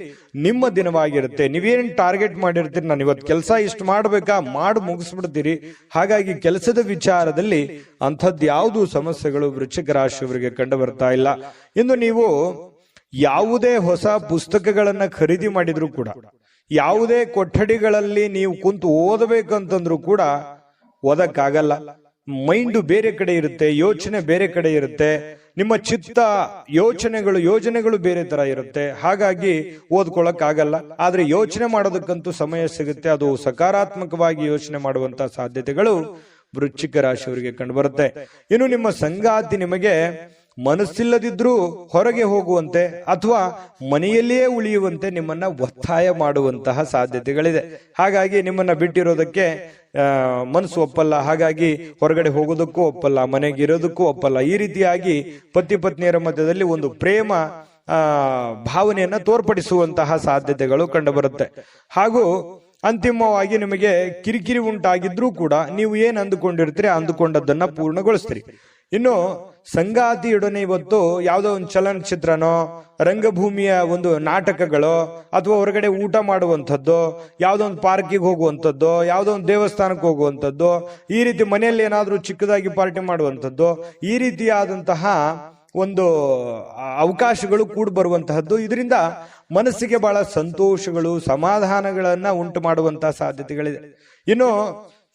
ನಿಮ್ಮ ದಿನವಾಗಿರುತ್ತೆ. ನೀವೇನ್ ಟಾರ್ಗೆಟ್ ಮಾಡಿರ್ತೀರಿ, ನಾನು ಇವತ್ತು ಕೆಲಸ ಇಷ್ಟು ಮಾಡ್ಬೇಕಾ, ಮಾಡಿ ಮುಗಿಸ್ಬಿಡ್ತೀರಿ. ಹಾಗಾಗಿ ಕೆಲಸದ ವಿಚಾರದಲ್ಲಿ ಅಂಥದ್ದು ಯಾವುದು ಸಮಸ್ಯೆಗಳು ವೃಶ್ಚಿಕ ರಾಶಿಯವರಿಗೆ ಕಂಡು ಬರ್ತಾ ಇಲ್ಲ. ಇನ್ನು ನೀವು ಯಾವುದೇ ಹೊಸ ಪುಸ್ತಕಗಳನ್ನ ಖರೀದಿ ಮಾಡಿದ್ರು ಕೂಡ, ಯಾವುದೇ ಕೊಠಡಿಗಳಲ್ಲಿ ನೀವು ಕುಂತು ಓದಬೇಕಂತಂದ್ರೂ ಕೂಡ ಓದಕ್ಕಾಗಲ್ಲ. ಮೈಂಡು ಬೇರೆ ಕಡೆ ಇರುತ್ತೆ, ಯೋಚನೆ ಬೇರೆ ಕಡೆ ಇರುತ್ತೆ, ನಿಮ್ಮ ಚಿತ್ತ ಯೋಜನೆಗಳು ಬೇರೆ ತರ ಇರುತ್ತೆ. ಹಾಗಾಗಿ ಓದ್ಕೊಳಕ್ ಆಗಲ್ಲ. ಆದ್ರೆ ಯೋಚನೆ ಮಾಡೋದಕ್ಕಂತೂ ಸಮಯ ಸಿಗುತ್ತೆ. ಅದು ಸಕಾರಾತ್ಮಕವಾಗಿ ಯೋಚನೆ ಮಾಡುವಂತಹ ಸಾಧ್ಯತೆಗಳು ವೃಶ್ಚಿಕ ರಾಶಿಯವರಿಗೆ ಕಂಡುಬರುತ್ತೆ. ಇನ್ನು ನಿಮ್ಮ ಸಂಗಾತಿ ನಿಮಗೆ ಮನಸ್ಸಿಲ್ಲದಿದ್ರೂ ಹೊರಗೆ ಹೋಗುವಂತೆ ಅಥವಾ ಮನೆಯಲ್ಲಿಯೇ ಉಳಿಯುವಂತೆ ನಿಮ್ಮನ್ನ ಒತ್ತಾಯ ಮಾಡುವಂತಹ ಸಾಧ್ಯತೆಗಳಿದೆ. ಹಾಗಾಗಿ ನಿಮ್ಮನ್ನ ಬಿಟ್ಟಿರೋದಕ್ಕೆ ಮನಸ್ಸು ಒಪ್ಪಲ್ಲ. ಹಾಗಾಗಿ ಹೊರಗಡೆ ಹೋಗೋದಕ್ಕೂ ಒಪ್ಪಲ್ಲ, ಮನೆಗೆ ಇರೋದಕ್ಕೂ ಒಪ್ಪಲ್ಲ. ಈ ರೀತಿಯಾಗಿ ಪತಿ ಪತ್ನಿಯರ ಮಧ್ಯದಲ್ಲಿ ಒಂದು ಪ್ರೇಮ ಭಾವನೆಯನ್ನ ತೋರ್ಪಡಿಸುವಂತಹ ಸಾಧ್ಯತೆಗಳು ಕಂಡುಬರುತ್ತೆ. ಹಾಗೂ ಅಂತಿಮವಾಗಿ ನಿಮಗೆ ಕಿರಿಕಿರಿ ಉಂಟಾಗಿದ್ರೂ ಕೂಡ ನೀವು ಏನ್ ಅಂದುಕೊಂಡಿರ್ತೀರಿ ಅಂದುಕೊಂಡದ್ದನ್ನ ಪೂರ್ಣಗೊಳಿಸ್ತೀರಿ. ಇನ್ನು ಸಂಗಾತಿಯೊಡನೆ ಇವತ್ತು ಯಾವುದೋ ಒಂದು ಚಲನಚಿತ್ರನೋ ರಂಗಭೂಮಿಯ ಒಂದು ನಾಟಕಗಳು ಅಥವಾ ಹೊರಗಡೆ ಊಟ ಮಾಡುವಂಥದ್ದು, ಯಾವುದೋ ಒಂದು ಪಾರ್ಕಿಗೆ ಹೋಗುವಂಥದ್ದು, ಯಾವುದೋ ಒಂದು ದೇವಸ್ಥಾನಕ್ಕೆ ಹೋಗುವಂಥದ್ದು, ಈ ರೀತಿ ಮನೆಯಲ್ಲಿ ಏನಾದರೂ ಚಿಕ್ಕದಾಗಿ ಪಾರ್ಟಿ ಮಾಡುವಂಥದ್ದು, ಈ ರೀತಿಯಾದಂತಹ ಒಂದು ಅವಕಾಶಗಳು ಕೂಡ ಬರುವಂತಹದ್ದು. ಇದರಿಂದ ಮನಸ್ಸಿಗೆ ಬಹಳ ಸಂತೋಷಗಳು, ಸಮಾಧಾನಗಳನ್ನ ಉಂಟು ಮಾಡುವಂತಹ ಸಾಧ್ಯತೆಗಳಿದೆ. ಇನ್ನು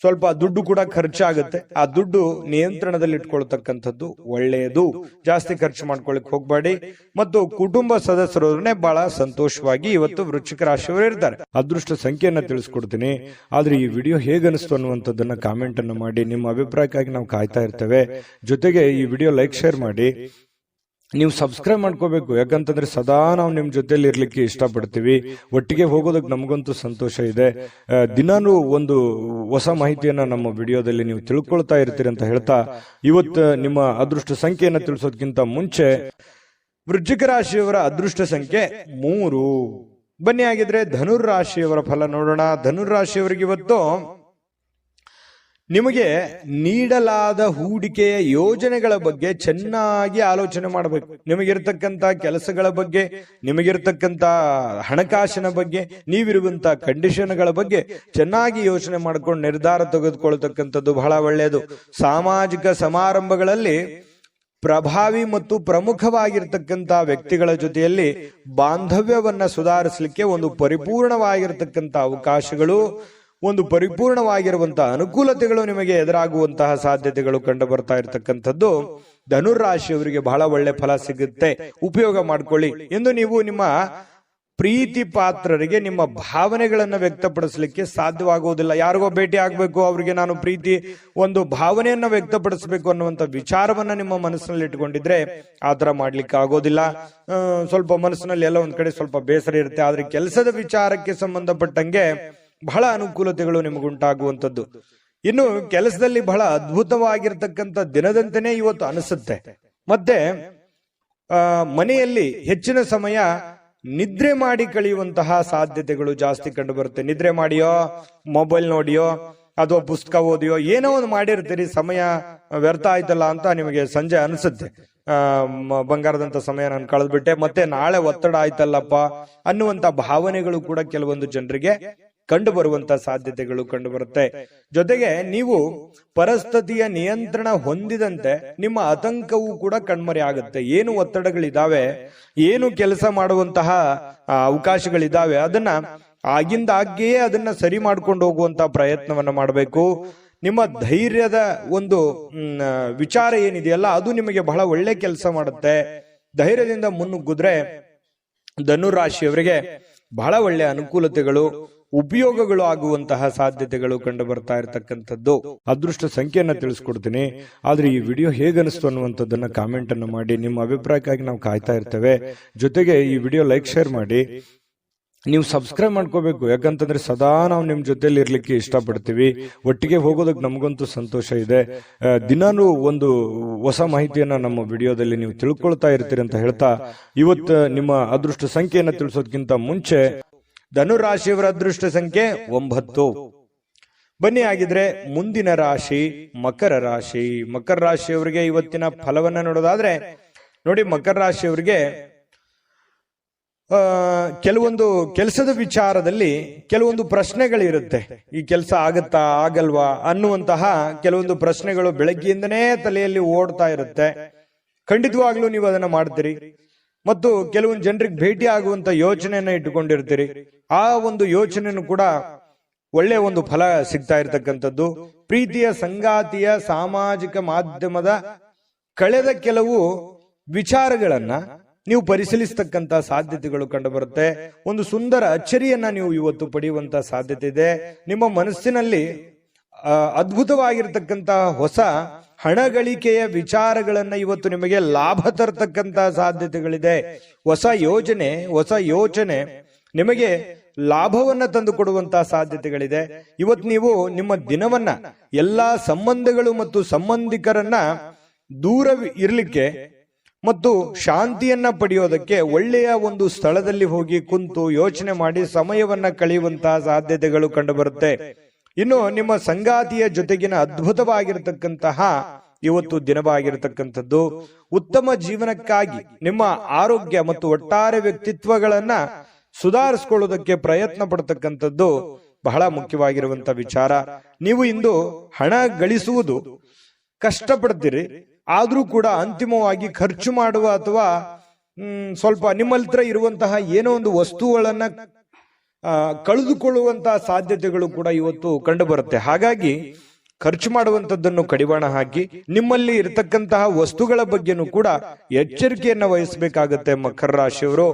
ಸ್ವಲ್ಪ ದುಡ್ಡು ಕೂಡ ಖರ್ಚಾಗುತ್ತೆ. ಆ ದುಡ್ಡು ನಿಯಂತ್ರಣದಲ್ಲಿ ಇಟ್ಕೊಳ್ತಕ್ಕಂಥದ್ದು ಒಳ್ಳೆಯದು. ಜಾಸ್ತಿ ಖರ್ಚು ಮಾಡ್ಕೊಳಕ್ ಹೋಗ್ಬೇಡಿ. ಮತ್ತು ಕುಟುಂಬ ಸದಸ್ಯರೊಡನೆ ಬಹಳ ಸಂತೋಷವಾಗಿ ಇವತ್ತು ವೃಶ್ಚಿಕ ರಾಶಿಯವರು ಇರ್ತಾರೆ. ಅದೃಷ್ಟ ಸಂಖ್ಯೆಯನ್ನ ತಿಳಿಸ್ಕೊಡ್ತೀನಿ. ಆದ್ರೆ ಈ ವಿಡಿಯೋ ಹೇಗನಿಸ್ತು ಅನ್ನುವಂಥದ್ದನ್ನ ಕಾಮೆಂಟ್ ಅನ್ನು ಮಾಡಿ. ನಿಮ್ಮ ಅಭಿಪ್ರಾಯಕ್ಕಾಗಿ ನಾವು ಕಾಯ್ತಾ ಇರ್ತೇವೆ. ಜೊತೆಗೆ ಈ ವಿಡಿಯೋ ಲೈಕ್, ಶೇರ್ ಮಾಡಿ. ನೀವು ಸಬ್ಸ್ಕ್ರೈಬ್ ಮಾಡ್ಕೋಬೇಕು. ಯಾಕಂತಂದ್ರೆ ಸದಾ ನಾವು ನಿಮ್ ಜೊತೆಲಿ ಇರ್ಲಿಕ್ಕೆ ಇಷ್ಟಪಡ್ತೀವಿ. ಒಟ್ಟಿಗೆ ಹೋಗೋದಕ್ಕೆ ನಮಗಂತೂ ಸಂತೋಷ ಇದೆ. ದಿನಾನು ಒಂದು ಹೊಸ ಮಾಹಿತಿಯನ್ನ ನಮ್ಮ ವಿಡಿಯೋದಲ್ಲಿ ನೀವು ತಿಳ್ಕೊಳ್ತಾ ಇರ್ತೀರಿ ಅಂತ ಹೇಳ್ತಾ, ಇವತ್ತು ನಿಮ್ಮ ಅದೃಷ್ಟ ಸಂಖ್ಯೆಯನ್ನ ತಿಳಿಸೋದಕ್ಕಿಂತ ಮುಂಚೆ ವೃಶ್ಚಿಕ ರಾಶಿಯವರ ಅದೃಷ್ಟ ಸಂಖ್ಯೆ 3. ಬನ್ನಿ ಆಗಿದ್ರೆ ಧನುರ್ ರಾಶಿಯವರ ಫಲ ನೋಡೋಣ. ಧನುರ್ ರಾಶಿಯವರಿಗೆ ಇವತ್ತು ನಿಮಗೆ ನೀಡಲಾದ ಹೂಡಿಕೆಯ ಯೋಜನೆಗಳ ಬಗ್ಗೆ ಚೆನ್ನಾಗಿ ಆಲೋಚನೆ ಮಾಡಬೇಕು. ನಿಮಗಿರ್ತಕ್ಕಂಥ ಕೆಲಸಗಳ ಬಗ್ಗೆ, ನಿಮಗಿರ್ತಕ್ಕಂಥ ಹಣಕಾಸಿನ ಬಗ್ಗೆ, ನೀವಿರುವಂತ ಕಂಡೀಷನ್ಗಳ ಬಗ್ಗೆ ಚೆನ್ನಾಗಿ ಯೋಚನೆ ಮಾಡ್ಕೊಂಡು ನಿರ್ಧಾರ ತೆಗೆದುಕೊಳ್ತಕ್ಕಂಥದ್ದು ಬಹಳ ಒಳ್ಳೆಯದು. ಸಾಮಾಜಿಕ ಸಮಾರಂಭಗಳಲ್ಲಿ ಪ್ರಭಾವಿ ಮತ್ತು ಪ್ರಮುಖವಾಗಿರ್ತಕ್ಕಂಥ ವ್ಯಕ್ತಿಗಳ ಜೊತೆಯಲ್ಲಿ ಬಾಂಧವ್ಯವನ್ನ ಸುಧಾರಿಸಲಿಕ್ಕೆ ಒಂದು ಪರಿಪೂರ್ಣವಾಗಿರ್ತಕ್ಕಂಥ ಅವಕಾಶಗಳು, ಒಂದು ಪರಿಪೂರ್ಣವಾಗಿರುವಂತಹ ಅನುಕೂಲತೆಗಳು ನಿಮಗೆ ಎದುರಾಗುವಂತಹ ಸಾಧ್ಯತೆಗಳು ಕಂಡು ಬರ್ತಾ ಇರತಕ್ಕಂಥದ್ದು. ಧನುರಾಶಿಯವರಿಗೆ ಬಹಳ ಒಳ್ಳೆ ಫಲ ಸಿಗುತ್ತೆ, ಉಪಯೋಗ ಮಾಡ್ಕೊಳ್ಳಿ ಎಂದು ನೀವು ನಿಮ್ಮ ಪ್ರೀತಿ ಪಾತ್ರರಿಗೆ ನಿಮ್ಮ ಭಾವನೆಗಳನ್ನ ವ್ಯಕ್ತಪಡಿಸಲಿಕ್ಕೆ ಸಾಧ್ಯವಾಗುವುದಿಲ್ಲ. ಯಾರಿಗೋ ಭೇಟಿ ಆಗ್ಬೇಕು, ಅವ್ರಿಗೆ ನಾನು ಪ್ರೀತಿ ಒಂದು ಭಾವನೆಯನ್ನ ವ್ಯಕ್ತಪಡಿಸಬೇಕು ಅನ್ನುವಂಥ ವಿಚಾರವನ್ನ ನಿಮ್ಮ ಮನಸ್ಸಿನಲ್ಲಿ ಇಟ್ಕೊಂಡಿದ್ರೆ ಆತರ ಮಾಡ್ಲಿಕ್ಕೆ ಆಗೋದಿಲ್ಲ. ಸ್ವಲ್ಪ ಮನಸ್ಸಿನಲ್ಲಿ ಎಲ್ಲ ಒಂದ್ ಕಡೆ ಸ್ವಲ್ಪ ಬೇಸರ ಇರುತ್ತೆ. ಆದ್ರೆ ಕೆಲಸದ ವಿಚಾರಕ್ಕೆ ಸಂಬಂಧಪಟ್ಟಂಗೆ ಬಹಳ ಅನುಕೂಲತೆಗಳು ನಿಮಗುಂಟಾಗುವಂಥದ್ದು. ಇನ್ನು ಕೆಲಸದಲ್ಲಿ ಬಹಳ ಅದ್ಭುತವಾಗಿರ್ತಕ್ಕಂಥ ದಿನದಂತೆಯೇ ಇವತ್ತು ಅನಿಸುತ್ತೆ. ಮತ್ತೆ ಮನೆಯಲ್ಲಿ ಹೆಚ್ಚಿನ ಸಮಯ ನಿದ್ರೆ ಮಾಡಿ ಕಳೆಯುವಂತಹ ಸಾಧ್ಯತೆಗಳು ಜಾಸ್ತಿ ಕಂಡು ಬರುತ್ತೆ. ನಿದ್ರೆ ಮಾಡಿಯೋ, ಮೊಬೈಲ್ ನೋಡಿಯೋ, ಅಥವಾ ಪುಸ್ತಕ ಓದಿಯೋ ಏನೋ ಒಂದು ಮಾಡಿರ್ತೀರಿ, ಸಮಯ ವ್ಯರ್ಥ ಆಯ್ತಲ್ಲ ಅಂತ ನಿಮಗೆ ಸಂಜೆ ಅನಿಸುತ್ತೆ. ಬಂಗಾರದಂತ ಸಮಯ ನಾನು ಕಳೆದ್ಬಿಟ್ಟೆ, ಮತ್ತೆ ನಾಳೆ ಒತ್ತಡ ಆಯ್ತಲ್ಲಪ್ಪ ಅನ್ನುವಂತ ಭಾವನೆಗಳು ಕೂಡ ಕೆಲವೊಂದು ಜನರಿಗೆ ಕಂಡು ಬರುವಂತ ಸಾಧ್ಯತೆಗಳು ಕಂಡು ಬರುತ್ತೆ. ಜೊತೆಗೆ ನೀವು ಪರಿಸ್ಥಿತಿಯ ನಿಯಂತ್ರಣ ಹೊಂದಿದಂತೆ ನಿಮ್ಮ ಆತಂಕವೂ ಕೂಡ ಕಣ್ಮರೆ ಆಗುತ್ತೆ. ಏನು ಒತ್ತಡಗಳಿದಾವೆ, ಏನು ಕೆಲಸ ಮಾಡುವಂತಹ ಅವಕಾಶಗಳಿದಾವೆ, ಅದನ್ನ ಆಗಿಂದಾಗ್ಯೇ ಅದನ್ನ ಸರಿ ಮಾಡ್ಕೊಂಡು ಹೋಗುವಂತ ಪ್ರಯತ್ನವನ್ನ ಮಾಡಬೇಕು. ನಿಮ್ಮ ಧೈರ್ಯದ ಒಂದು ವಿಚಾರ ಏನಿದೆಯಲ್ಲ ಅದು ನಿಮಗೆ ಬಹಳ ಒಳ್ಳೆ ಕೆಲಸ ಮಾಡುತ್ತೆ. ಧೈರ್ಯದಿಂದ ಮುನ್ನುಗ್ಗಿದ್ರೆ ಧನುರಾಶಿಯವರಿಗೆ ಬಹಳ ಒಳ್ಳೆ ಅನುಕೂಲತೆಗಳು, ಉಪಯೋಗಗಳು ಆಗುವಂತಹ ಸಾಧ್ಯತೆಗಳು ಕಂಡು ಬರ್ತಾ ಇರತಕ್ಕಂಥದ್ದು. ಅದೃಷ್ಟ ಸಂಖ್ಯೆಯನ್ನ ತಿಳಿಸ್ಕೊಡ್ತೀನಿ. ಆದ್ರೆ ಈ ವಿಡಿಯೋ ಹೇಗನಿಸ್ತು ಅನ್ನುವಂಥದ್ದನ್ನ ಕಾಮೆಂಟ್ ಅನ್ನು ಮಾಡಿ. ನಿಮ್ಮ ಅಭಿಪ್ರಾಯಕ್ಕಾಗಿ ನಾವು ಕಾಯ್ತಾ ಇರ್ತೇವೆ. ಜೊತೆಗೆ ಈ ವಿಡಿಯೋ ಲೈಕ್, ಶೇರ್ ಮಾಡಿ. ನೀವು ಸಬ್ಸ್ಕ್ರೈಬ್ ಮಾಡ್ಕೋಬೇಕು. ಯಾಕಂತಂದ್ರೆ ಸದಾ ನಾವು ನಿಮ್ ಜೊತೆಲಿ ಇರ್ಲಿಕ್ಕೆ ಇಷ್ಟಪಡ್ತೀವಿ. ಒಟ್ಟಿಗೆ ಹೋಗೋದಕ್ಕೆ ನಮಗಂತೂ ಸಂತೋಷ ಇದೆ. ದಿನಾನು ಒಂದು ಹೊಸ ಮಾಹಿತಿಯನ್ನ ನಮ್ಮ ವಿಡಿಯೋದಲ್ಲಿ ನೀವು ತಿಳ್ಕೊಳ್ತಾ ಇರ್ತೀರಿ ಅಂತ ಹೇಳ್ತಾ, ಇವತ್ತು ನಿಮ್ಮ ಅದೃಷ್ಟ ಸಂಖ್ಯೆಯನ್ನ ತಿಳಿಸೋದಕ್ಕಿಂತ ಮುಂಚೆ ಧನುರಾಶಿಯವರ ಅದೃಷ್ಟ ಸಂಖ್ಯೆ 9. ಬನ್ನಿ ಆಗಿದ್ರೆ ಮುಂದಿನ ರಾಶಿ ಮಕರ ರಾಶಿ. ಮಕರ ರಾಶಿಯವರಿಗೆ ಇವತ್ತಿನ ಫಲವನ್ನ ನೋಡೋದಾದ್ರೆ ನೋಡಿ, ಮಕರ ರಾಶಿಯವರಿಗೆ ಕೆಲವೊಂದು ಕೆಲಸದ ವಿಚಾರದಲ್ಲಿ ಕೆಲವೊಂದು ಪ್ರಶ್ನೆಗಳಿರುತ್ತೆ. ಈ ಕೆಲಸ ಆಗತ್ತಾ ಆಗಲ್ವಾ ಅನ್ನುವಂತಹ ಕೆಲವೊಂದು ಪ್ರಶ್ನೆಗಳು ಬೆಳಗ್ಗೆಯಿಂದನೇ ತಲೆಯಲ್ಲಿ ಓಡ್ತಾ ಇರುತ್ತೆ. ಖಂಡಿತವಾಗ್ಲೂ ನೀವು ಅದನ್ನ ಮಾಡ್ತೀರಿ. ಮತ್ತು ಕೆಲವೊಂದು ಜನರಿಗೆ ಭೇಟಿ ಆಗುವಂತ ಯೋಚನೆಯನ್ನ ಇಟ್ಟುಕೊಂಡಿರ್ತೀರಿ. ಆ ಒಂದು ಯೋಚನೆಯನ್ನು ಕೂಡ ಒಳ್ಳೆ ಒಂದು ಫಲ ಸಿಗ್ತಾ ಇರತಕ್ಕಂಥದ್ದು. ಪ್ರೀತಿಯ ಸಂಗಾತಿಯ ಸಾಮಾಜಿಕ ಮಾಧ್ಯಮದ ಕಳೆದ ಕೆಲವು ವಿಚಾರಗಳನ್ನ ನೀವು ಪರಿಶೀಲಿಸತಕ್ಕಂತ ಸಾಧ್ಯತೆಗಳು ಕಂಡು ಬರುತ್ತೆ. ಒಂದು ಸುಂದರ ಅಚ್ಚರಿಯನ್ನ ನೀವು ಇವತ್ತು ಪಡೆಯುವಂತ ಸಾಧ್ಯತೆ ಇದೆ. ನಿಮ್ಮ ಮನಸ್ಸಿನಲ್ಲಿ ಅದ್ಭುತವಾಗಿರ್ತಕ್ಕಂತಹ ಹೊಸ ಹಣ ಗಳಿಕೆಯ ವಿಚಾರಗಳನ್ನ ಇವತ್ತು ನಿಮಗೆ ಲಾಭ ತರತಕ್ಕಂತ ಸಾಧ್ಯತೆಗಳಿದೆ. ಹೊಸ ಯೋಚನೆ ನಿಮಗೆ ಲಾಭವನ್ನ ತಂದು ಕೊಡುವಂತಹ ಸಾಧ್ಯತೆಗಳಿದೆ. ಇವತ್ತು ನೀವು ನಿಮ್ಮ ದಿನವನ್ನ ಎಲ್ಲಾ ಸಂಬಂಧಗಳು ಮತ್ತು ಸಂಬಂಧಿಕರನ್ನ ದೂರ ಇರ್ಲಿಕ್ಕೆ ಮತ್ತು ಶಾಂತಿಯನ್ನ ಪಡೆಯೋದಕ್ಕೆ ಒಳ್ಳೆಯ ಒಂದು ಸ್ಥಳದಲ್ಲಿ ಹೋಗಿ ಕುಂತು ಯೋಚನೆ ಮಾಡಿ ಸಮಯವನ್ನ ಕಳೆಯುವಂತಹ ಸಾಧ್ಯತೆಗಳು ಕಂಡು ಬರುತ್ತೆ. ಇನ್ನು ನಿಮ್ಮ ಸಂಗಾತಿಯ ಜೊತೆಗಿನ ಅದ್ಭುತವಾಗಿರತಕ್ಕಂತಹ ಇವತ್ತು ದಿನವಾಗಿರತಕ್ಕಂಥದ್ದು. ಉತ್ತಮ ಜೀವನಕ್ಕಾಗಿ ನಿಮ್ಮ ಆರೋಗ್ಯ ಮತ್ತು ಒಟ್ಟಾರೆ ವ್ಯಕ್ತಿತ್ವಗಳನ್ನ ಸುಧಾರಿಸಿಕೊಳ್ಳೋದಕ್ಕೆ ಪ್ರಯತ್ನ ಪಡ್ತಕ್ಕಂಥದ್ದು ಬಹಳ ಮುಖ್ಯವಾಗಿರುವಂತ ವಿಚಾರ. ನೀವು ಇಂದು ಹಣ ಗಳಿಸುವುದು ಕಷ್ಟಪಡ್ತೀರಿ, ಆದ್ರೂ ಕೂಡ ಅಂತಿಮವಾಗಿ ಖರ್ಚು ಮಾಡುವ ಅಥವಾ ಸ್ವಲ್ಪ ನಿಮ್ಮಲ್ಲಿ ಹತ್ರ ಇರುವಂತಹ ಏನೋ ಒಂದು ವಸ್ತುಗಳನ್ನ ಕಳೆದುಕೊಳ್ಳುವಂತಹ ಸಾಧ್ಯತೆಗಳು ಕೂಡ ಇವತ್ತು ಕಂಡು ಬರುತ್ತೆ. ಹಾಗಾಗಿ ಖರ್ಚು ಮಾಡುವಂತದ್ದನ್ನು ಕಡಿವಾಣ ಹಾಕಿ ನಿಮ್ಮಲ್ಲಿ ಇರತಕ್ಕಂತಹ ವಸ್ತುಗಳ ಬಗ್ಗೆನೂ ಕೂಡ ಎಚ್ಚರಿಕೆಯನ್ನ ವಹಿಸಬೇಕಾಗತ್ತೆ. ಮಕರ ರಾಶಿಯವರು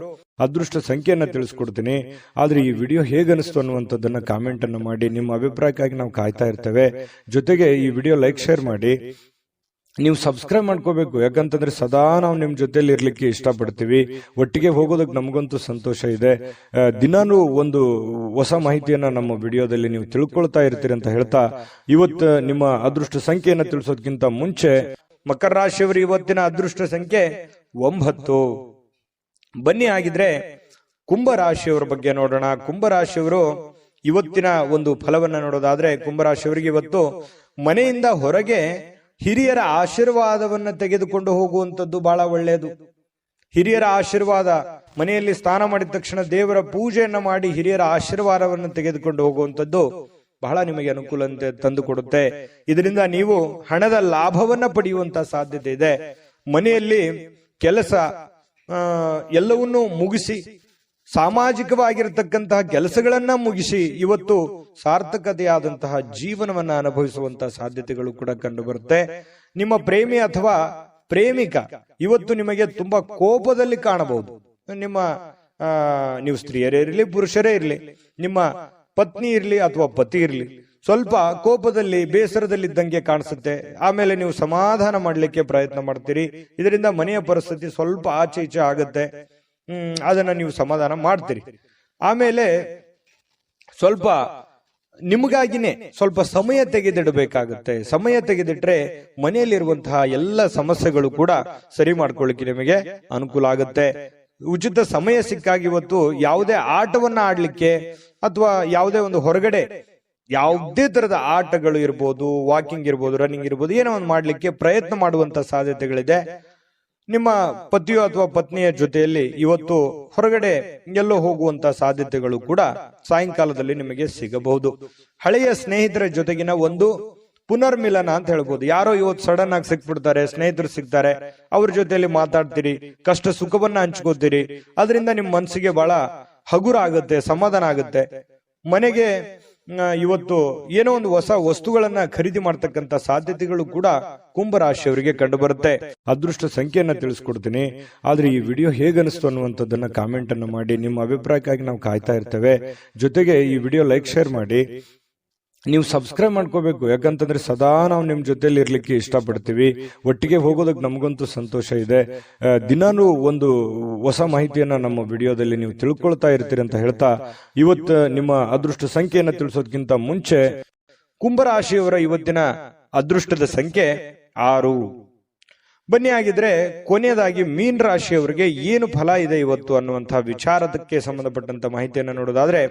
ಅದೃಷ್ಟ ಸಂಖ್ಯೆಯನ್ನ ತಿಳಿಸ್ಕೊಡ್ತೀನಿ. ಆದ್ರೆ ಈ ವಿಡಿಯೋ ಹೇಗನಿಸ್ತು ಅನ್ನುವಂಥದ್ದನ್ನ ಕಾಮೆಂಟ್ ಅನ್ನು ಮಾಡಿ. ನಿಮ್ಮ ಅಭಿಪ್ರಾಯಕ್ಕಾಗಿ ನಾವು ಕಾಯ್ತಾ ಇರ್ತೇವೆ. ಜೊತೆಗೆ ಈ ವಿಡಿಯೋ ಲೈಕ್ ಶೇರ್ ಮಾಡಿ. ನೀವು ಸಬ್ಸ್ಕ್ರೈಬ್ ಮಾಡ್ಕೋಬೇಕು, ಯಾಕಂತಂದ್ರೆ ಸದಾ ನಾವು ನಿಮ್ ಜೊತೆಲಿ ಇರ್ಲಿಕ್ಕೆ ಇಷ್ಟಪಡ್ತೀವಿ. ಒಟ್ಟಿಗೆ ಹೋಗೋದಕ್ಕೆ ನಮಗಂತೂ ಸಂತೋಷ ಇದೆ. ದಿನಾನು ಒಂದು ಹೊಸ ಮಾಹಿತಿಯನ್ನ ನಮ್ಮ ವಿಡಿಯೋದಲ್ಲಿ ನೀವು ತಿಳ್ಕೊಳ್ತಾ ಇರ್ತೀರಿ ಅಂತ ಹೇಳ್ತಾ, ಇವತ್ತು ನಿಮ್ಮ ಅದೃಷ್ಟ ಸಂಖ್ಯೆಯನ್ನ ತಿಳಿಸೋದಕ್ಕಿಂತ ಮುಂಚೆ ಮಕರ ರಾಶಿಯವರು ಇವತ್ತಿನ ಅದೃಷ್ಟ ಸಂಖ್ಯೆ 9. ಬನ್ನಿ ಆಗಿದ್ರೆ ಕುಂಭರಾಶಿಯವರ ಬಗ್ಗೆ ನೋಡೋಣ. ಕುಂಭರಾಶಿಯವರು ಇವತ್ತಿನ ಒಂದು ಫಲವನ್ನ ನೋಡೋದಾದ್ರೆ, ಕುಂಭರಾಶಿಯವರಿಗೆ ಇವತ್ತು ಮನೆಯಿಂದ ಹೊರಗೆ ಹಿರಿಯರ ಆಶೀರ್ವಾದವನ್ನ ತೆಗೆದುಕೊಂಡು ಹೋಗುವಂಥದ್ದು ಬಹಳ ಒಳ್ಳೆಯದು. ಹಿರಿಯರ ಆಶೀರ್ವಾದ, ಮನೆಯಲ್ಲಿ ಸ್ನಾನ ಮಾಡಿದ ತಕ್ಷಣ ದೇವರ ಪೂಜೆಯನ್ನ ಮಾಡಿ ಹಿರಿಯರ ಆಶೀರ್ವಾದವನ್ನು ತೆಗೆದುಕೊಂಡು ಹೋಗುವಂಥದ್ದು ಬಹಳ ನಿಮಗೆ ಅನುಕೂಲ ತಂದು ಕೊಡುತ್ತೆ. ಇದರಿಂದ ನೀವು ಹಣದ ಲಾಭವನ್ನ ಪಡೆಯುವಂತ ಸಾಧ್ಯತೆ ಇದೆ. ಮನೆಯಲ್ಲಿ ಕೆಲಸ ಎಲ್ಲವನ್ನೂ ಮುಗಿಸಿ, ಸಾಮಾಜಿಕವಾಗಿರತಕ್ಕಂತಹ ಕೆಲಸಗಳನ್ನ ಮುಗಿಸಿ ಇವತ್ತು ಸಾರ್ಥಕತೆಯಾದಂತಹ ಜೀವನವನ್ನ ಅನುಭವಿಸುವಂತಹ ಸಾಧ್ಯತೆಗಳು ಕೂಡ ಕಂಡು ಬರುತ್ತೆ. ನಿಮ್ಮ ಪ್ರೇಮಿ ಅಥವಾ ಪ್ರೇಮಿಕ ಇವತ್ತು ನಿಮಗೆ ತುಂಬಾ ಕೋಪದಲ್ಲಿ ಕಾಣಬಹುದು. ನೀವು ಸ್ತ್ರೀಯರೇ ಇರಲಿ ಪುರುಷರೇ ಇರಲಿ, ನಿಮ್ಮ ಪತ್ನಿ ಇರಲಿ ಅಥವಾ ಪತಿ ಇರಲಿ, ಸ್ವಲ್ಪ ಕೋಪದಲ್ಲಿ ಬೇಸರದಲ್ಲಿದ್ದಂಗೆ ಕಾಣಿಸುತ್ತೆ. ಆಮೇಲೆ ನೀವು ಸಮಾಧಾನ ಮಾಡ್ಲಿಕ್ಕೆ ಪ್ರಯತ್ನ ಮಾಡ್ತೀರಿ. ಇದರಿಂದ ಮನೆಯ ಪರಿಸ್ಥಿತಿ ಸ್ವಲ್ಪ ಆಚೆ ಈಚೆ ಆಗುತ್ತೆ. ಅದನ್ನ ನೀವು ಸಮಾಧಾನ ಮಾಡ್ತೀರಿ. ಆಮೇಲೆ ಸ್ವಲ್ಪ ನಿಮಗಾಗಿನೇ ಸ್ವಲ್ಪ ಸಮಯ ತೆಗೆದಿಡಬೇಕಾಗುತ್ತೆ. ಸಮಯ ತೆಗೆದಿಟ್ರೆ ಮನೆಯಲ್ಲಿರುವಂತಹ ಎಲ್ಲ ಸಮಸ್ಯೆಗಳು ಕೂಡ ಸರಿ ಮಾಡ್ಕೊಳ್ಳಿಕ್ಕೆ ನಿಮಗೆ ಅನುಕೂಲ ಆಗುತ್ತೆ. ಉಚಿತ ಸಮಯ ಸಿಕ್ಕಾಗ ಇವತ್ತು ಯಾವುದೇ ಆಟವನ್ನ ಆಡ್ಲಿಕ್ಕೆ ಅಥವಾ ಯಾವುದೇ ಒಂದು ಹೊರಗಡೆ ಯಾವುದೇ ತರದ ಆಟಗಳು ಇರ್ಬೋದು, ವಾಕಿಂಗ್ ಇರ್ಬೋದು, ರನ್ನಿಂಗ್ ಇರ್ಬೋದು, ಏನೋ ಒಂದು ಮಾಡ್ಲಿಕ್ಕೆ ಪ್ರಯತ್ನ ಮಾಡುವಂತ ಸಾಧ್ಯತೆಗಳಿದೆ. ನಿಮ್ಮ ಪತಿಯೋ ಅಥವಾ ಪತ್ನಿಯ ಜೊತೆಯಲ್ಲಿ ಇವತ್ತು ಹೊರಗಡೆ ಎಲ್ಲೋ ಹೋಗುವಂತ ಸಾಧ್ಯತೆಗಳು ಕೂಡ ಸಾಯಂಕಾಲದಲ್ಲಿ ನಿಮಗೆ ಸಿಗಬಹುದು. ಹಳೆಯ ಸ್ನೇಹಿತರ ಜೊತೆಗಿನ ಒಂದು ಪುನರ್ಮಿಲನ ಅಂತ ಹೇಳ್ಬೋದು. ಯಾರೋ ಇವತ್ತು ಸಡನ್ ಆಗಿ ಸಿಕ್ಬಿಡ್ತಾರೆ, ಸ್ನೇಹಿತರು ಸಿಗ್ತಾರೆ, ಅವ್ರ ಜೊತೆಯಲ್ಲಿ ಮಾತಾಡ್ತೀರಿ, ಕಷ್ಟ ಸುಖವನ್ನ ಹಂಚ್ಕೋತೀರಿ. ಅದರಿಂದ ನಿಮ್ಮ ಮನಸ್ಸಿಗೆ ಬಹಳ ಹಗುರ ಆಗುತ್ತೆ, ಸಮಾಧಾನ ಆಗುತ್ತೆ. ಮನೆಗೆ ಇವತ್ತು ಏನೋ ಒಂದು ಹೊಸ ವಸ್ತುಗಳನ್ನ ಖರೀದಿ ಮಾಡ್ತಕ್ಕಂತ ಸಾಧ್ಯತೆಗಳು ಕೂಡ ಕುಂಭರಾಶಿಯವರಿಗೆ ಕಂಡು ಬರುತ್ತೆ. ಅದೃಷ್ಟ ಸಂಖ್ಯೆಯನ್ನ ತಿಳಿಸ್ಕೊಡ್ತೀನಿ. ಆದ್ರೆ ಈ ವಿಡಿಯೋ ಹೇಗನಿಸ್ತು ಅನ್ನುವಂಥದ್ದನ್ನ ಕಾಮೆಂಟ್ ಅನ್ನು ಮಾಡಿ. ನಿಮ್ಮ ಅಭಿಪ್ರಾಯಕ್ಕಾಗಿ ನಾವು ಕಾಯ್ತಾ ಇರ್ತೇವೆ. ಜೊತೆಗೆ ಈ ವಿಡಿಯೋ ಲೈಕ್ ಶೇರ್ ಮಾಡಿ. ನೀವು ಸಬ್ಸ್ಕ್ರೈಬ್ ಮಾಡ್ಕೋಬೇಕು, ಯಾಕಂತಂದ್ರೆ ಸದಾ ನಾವು ನಿಮ್ ಜೊತೆಲಿ ಇರ್ಲಿಕ್ಕೆ ಇಷ್ಟಪಡ್ತೀವಿ. ಒಟ್ಟಿಗೆ ಹೋಗೋದಕ್ಕೆ ನಮಗಂತೂ ಸಂತೋಷ ಇದೆ. ದಿನಾನು ಒಂದು ಹೊಸ ಮಾಹಿತಿಯನ್ನ ನಮ್ಮ ವಿಡಿಯೋದಲ್ಲಿ ನೀವು ತಿಳ್ಕೊಳ್ತಾ ಇರ್ತೀರಿ ಅಂತ ಹೇಳ್ತಾ, ಇವತ್ತು ನಿಮ್ಮ ಅದೃಷ್ಟ ಸಂಖ್ಯೆಯನ್ನ ತಿಳಿಸೋದಕ್ಕಿಂತ ಮುಂಚೆ ಕುಂಭರಾಶಿಯವರ ಇವತ್ತಿನ ಅದೃಷ್ಟದ ಸಂಖ್ಯೆ 6. ಬನ್ನಿ ಆಗಿದ್ರೆ ಕೊನೆಯದಾಗಿ ಮೀನ ರಾಶಿಯವರಿಗೆ ಏನು ಫಲ ಇದೆ ಇವತ್ತು ಅನ್ನುವಂತಹ ವಿಚಾರಕ್ಕೆ ಸಂಬಂಧಪಟ್ಟಂತ ಮಾಹಿತಿಯನ್ನ ನೋಡೋದಾದ್ರೆ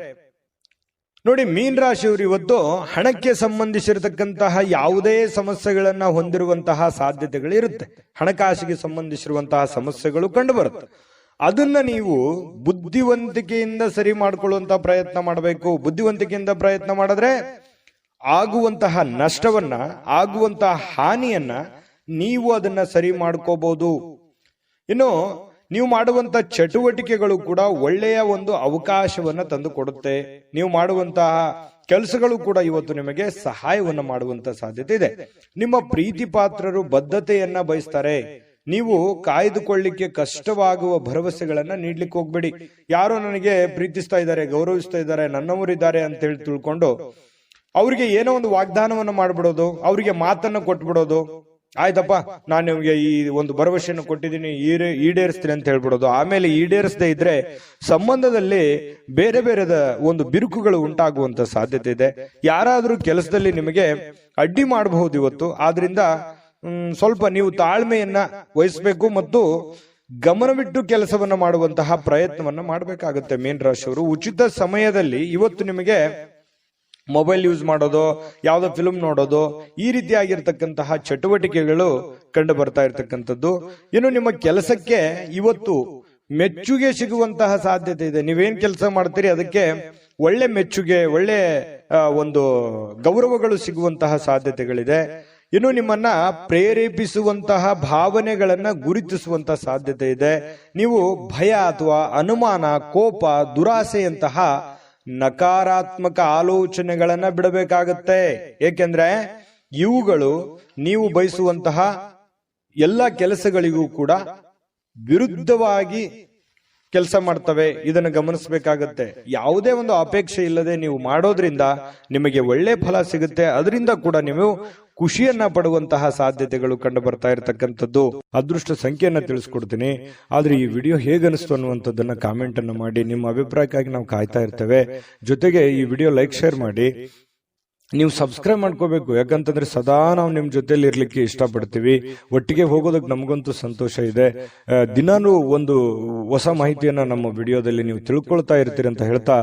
ನೋಡಿ, ಮೀನ ರಾಶಿಯವರು ಇವತ್ತು ಹಣಕ್ಕೆ ಸಂಬಂಧಿಸಿರತಕ್ಕಂತಹ ಯಾವುದೇ ಸಮಸ್ಯೆಗಳನ್ನ ಹೊಂದಿರುವಂತಹ ಸಾಧ್ಯತೆಗಳಿರುತ್ತೆ. ಹಣಕಾಸಿಗೆ ಸಂಬಂಧಿಸಿರುವಂತಹ ಸಮಸ್ಯೆಗಳು ಕಂಡು ಬರುತ್ತೆ. ಅದನ್ನ ನೀವು ಬುದ್ಧಿವಂತಿಕೆಯಿಂದ ಸರಿ ಮಾಡ್ಕೊಳ್ಳುವಂತ ಪ್ರಯತ್ನ ಮಾಡಬೇಕು. ಬುದ್ಧಿವಂತಿಕೆಯಿಂದ ಪ್ರಯತ್ನ ಮಾಡಿದ್ರೆ ಆಗುವಂತಹ ನಷ್ಟವನ್ನ, ಆಗುವಂತಹ ಹಾನಿಯನ್ನ ನೀವು ಅದನ್ನ ಸರಿ ಮಾಡ್ಕೋಬಹುದು. ಇನ್ನು ನೀವು ಮಾಡುವಂತ ಚಟುವಟಿಕೆಗಳು ಕೂಡ ಒಳ್ಳೆಯ ಒಂದು ಅವಕಾಶವನ್ನ ತಂದು ಕೊಡುತ್ತೆ. ನೀವು ಮಾಡುವಂತಹ ಕೆಲಸಗಳು ಕೂಡ ಇವತ್ತು ನಿಮಗೆ ಸಹಾಯವನ್ನ ಮಾಡುವಂತ ಸಾಧ್ಯತೆ ಇದೆ. ನಿಮ್ಮ ಪ್ರೀತಿ ಪಾತ್ರರು ಬದ್ಧತೆಯನ್ನ ಬಯಸ್ತಾರೆ. ನೀವು ಕಾಯ್ದುಕೊಳ್ಳಿಕ್ಕೆ ಕಷ್ಟವಾಗುವ ಭರವಸೆಗಳನ್ನ ನೀಡ್ಲಿಕ್ಕೆ ಹೋಗ್ಬೇಡಿ. ಯಾರೋ ನನಗೆ ಪ್ರೀತಿಸ್ತಾ ಇದ್ದಾರೆ, ಗೌರವಿಸ್ತಾ ಇದ್ದಾರೆ, ನನ್ನವರಿದ್ದಾರೆ ಅಂತ ಹೇಳಿ ತಿಳ್ಕೊಂಡು ಅವ್ರಿಗೆ ಏನೋ ಒಂದು ವಾಗ್ದಾನವನ್ನ ಮಾಡ್ಬಿಡೋದು, ಅವ್ರಿಗೆ ಮಾತನ್ನ ಕೊಟ್ಬಿಡೋದು. ಆಯ್ತಪ್ಪ, ನಾನು ನಿಮ್ಗೆ ಈ ಒಂದು ಭರವಸೆಯನ್ನು ಕೊಟ್ಟಿದ್ದೀನಿ, ಈಡೇರಿಸ್ತೀನಿ ಅಂತ ಹೇಳ್ಬಿಡೋದು. ಆಮೇಲೆ ಈಡೇರಿಸದೇ ಇದ್ರೆ ಸಂಬಂಧದಲ್ಲಿ ಬೇರೆ ಬೇರೆದ ಒಂದು ಬಿರುಕುಗಳು ಉಂಟಾಗುವಂತ ಸಾಧ್ಯತೆ ಇದೆ. ಯಾರಾದ್ರೂ ಕೆಲಸದಲ್ಲಿ ನಿಮಗೆ ಅಡ್ಡಿ ಮಾಡಬಹುದು ಇವತ್ತು. ಆದ್ರಿಂದ ಸ್ವಲ್ಪ ನೀವು ತಾಳ್ಮೆಯನ್ನ ವಹಿಸಬೇಕು ಮತ್ತು ಗಮನವಿಟ್ಟು ಕೆಲಸವನ್ನ ಮಾಡುವಂತಹ ಪ್ರಯತ್ನವನ್ನ ಮಾಡಬೇಕಾಗುತ್ತೆ. ಮೀನ ರಾಶಿಯವರು ಉಚಿತ ಸಮಯದಲ್ಲಿ ಇವತ್ತು ನಿಮಗೆ ಮೊಬೈಲ್ ಯೂಸ್ ಮಾಡೋದು, ಯಾವುದೋ ಫಿಲ್ಮ್ ನೋಡೋದು, ಈ ರೀತಿಯಾಗಿರ್ತಕ್ಕಂತಹ ಚಟುವಟಿಕೆಗಳು ಕಂಡು ಬರ್ತಾ ಇರ್ತಕ್ಕಂಥದ್ದು. ಇನ್ನು ನಿಮ್ಮ ಕೆಲಸಕ್ಕೆ ಇವತ್ತು ಮೆಚ್ಚುಗೆ ಸಿಗುವಂತಹ ಸಾಧ್ಯತೆ ಇದೆ. ನೀವೇನ್ ಕೆಲಸ ಮಾಡ್ತೀರಿ ಅದಕ್ಕೆ ಒಳ್ಳೆ ಮೆಚ್ಚುಗೆ, ಒಳ್ಳೆ ಒಂದು ಗೌರವಗಳು ಸಿಗುವಂತಹ ಸಾಧ್ಯತೆಗಳಿದೆ. ಇನ್ನು ನಿಮ್ಮನ್ನ ಪ್ರೇರೇಪಿಸುವಂತಹ ಭಾವನೆಗಳನ್ನ ಗುರುತಿಸುವಂತಹ ಸಾಧ್ಯತೆ ಇದೆ. ನೀವು ಭಯ ಅಥವಾ ಅನುಮಾನ, ಕೋಪ, ದುರಾಸೆಯಂತಹ ನಕಾರಾತ್ಮಕ ಆಲೋಚನೆಗಳನ್ನ ಬಿಡಬೇಕಾಗತ್ತೆ. ಏಕೆಂದ್ರೆ ಇವುಗಳು ನೀವು ಬಯಸುವಂತಹ ಎಲ್ಲ ಕೆಲಸಗಳಿಗೂ ಕೂಡ ವಿರುದ್ಧವಾಗಿ ಕೆಲಸ ಮಾಡ್ತವೆ. ಇದನ್ನು ಗಮನಿಸಬೇಕಾಗತ್ತೆ. ಯಾವುದೇ ಒಂದು ಅಪೇಕ್ಷೆ ಇಲ್ಲದೆ ನೀವು ಮಾಡೋದ್ರಿಂದ ನಿಮಗೆ ಒಳ್ಳೆ ಫಲ ಸಿಗುತ್ತೆ. ಅದರಿಂದ ಕೂಡ ನೀವು ಖುಷಿಯನ್ನ ಪಡುವಂತಹ ಸಾಧ್ಯತೆಗಳು ಕಂಡು ಬರ್ತಾ ಇರತಕ್ಕಂಥದ್ದು. ಅದೃಷ್ಟ ಸಂಖ್ಯೆಯನ್ನ ತಿಳಿಸ್ಕೊಡ್ತೀನಿ. ಆದ್ರೆ ಈ ವಿಡಿಯೋ ಹೇಗನಿಸ್ತು ಅನ್ನುವಂಥದ್ದನ್ನ ಕಾಮೆಂಟ್ ಅನ್ನು ಮಾಡಿ. ನಿಮ್ಮ ಅಭಿಪ್ರಾಯಕ್ಕಾಗಿ ನಾವು ಕಾಯ್ತಾ ಇರ್ತೇವೆ. ಜೊತೆಗೆ ಈ ವಿಡಿಯೋ ಲೈಕ್, ಶೇರ್ ಮಾಡಿ. ನೀವು ಸಬ್ಸ್ಕ್ರೈಬ್ ಮಾಡ್ಕೋಬೇಕು. ಯಾಕಂತಂದ್ರೆ ಸದಾ ನಾವು ನಿಮ್ ಜೊತೆಲಿ ಇರ್ಲಿಕ್ಕೆ ಇಷ್ಟಪಡ್ತೀವಿ. ಒಟ್ಟಿಗೆ ಹೋಗೋದಕ್ಕೆ ನಮಗಂತೂ ಸಂತೋಷ ಇದೆ. ದಿನಾನು ಒಂದು ಹೊಸ ಮಾಹಿತಿಯನ್ನ ನಮ್ಮ ವಿಡಿಯೋದಲ್ಲಿ ನೀವು ತಿಳ್ಕೊಳ್ತಾ ಇರ್ತೀರಿ ಅಂತ ಹೇಳ್ತಾ,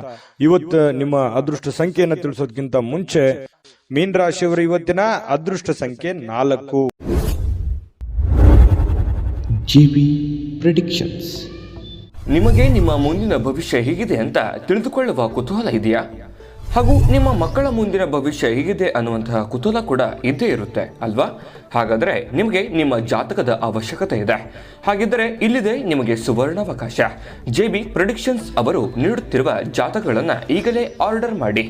ಇವತ್ತು ನಿಮ್ಮ ಅದೃಷ್ಟ ಸಂಖ್ಯೆಯನ್ನ ತಿಳಿಸೋದಕ್ಕಿಂತ ಮುಂಚೆ ಮೀನ ರಾಶಿಯವರ ಇವತ್ತಿನ ಅದೃಷ್ಟ ಸಂಖ್ಯೆ 4. JB predictions. ನಿಮಗೆ ನಿಮ್ಮ ಮುಂದಿನ ಭವಿಷ್ಯ ಹೇಗಿದೆ ಅಂತ ತಿಳಿದುಕೊಳ್ಳುವ ಕುತೂಹಲ ಇದೆಯಾ? ಹಾಗೂ ನಿಮ್ಮ ಮಕ್ಕಳ ಮುಂದಿನ ಭವಿಷ್ಯ ಹೇಗಿದೆ ಅನ್ನುವಂತಹ ಕುತೂಹಲ ಕೂಡ ಇದ್ದೇ ಇರುತ್ತೆ ಅಲ್ವಾ? ಹಾಗಾದರೆ ನಿಮಗೆ ನಿಮ್ಮ ಜಾತಕದ ಅವಶ್ಯಕತೆ ಇದೆ. ಹಾಗಿದ್ದರೆ ಇಲ್ಲಿದೆ ನಿಮಗೆ ಸುವರ್ಣಾವಕಾಶ. JB ಪ್ರೆಡಿಕ್ಷನ್ಸ್ ಅವರು ನೀಡುತ್ತಿರುವ ಜಾತಕಗಳನ್ನು ಈಗಲೇ ಆರ್ಡರ್ ಮಾಡಿ.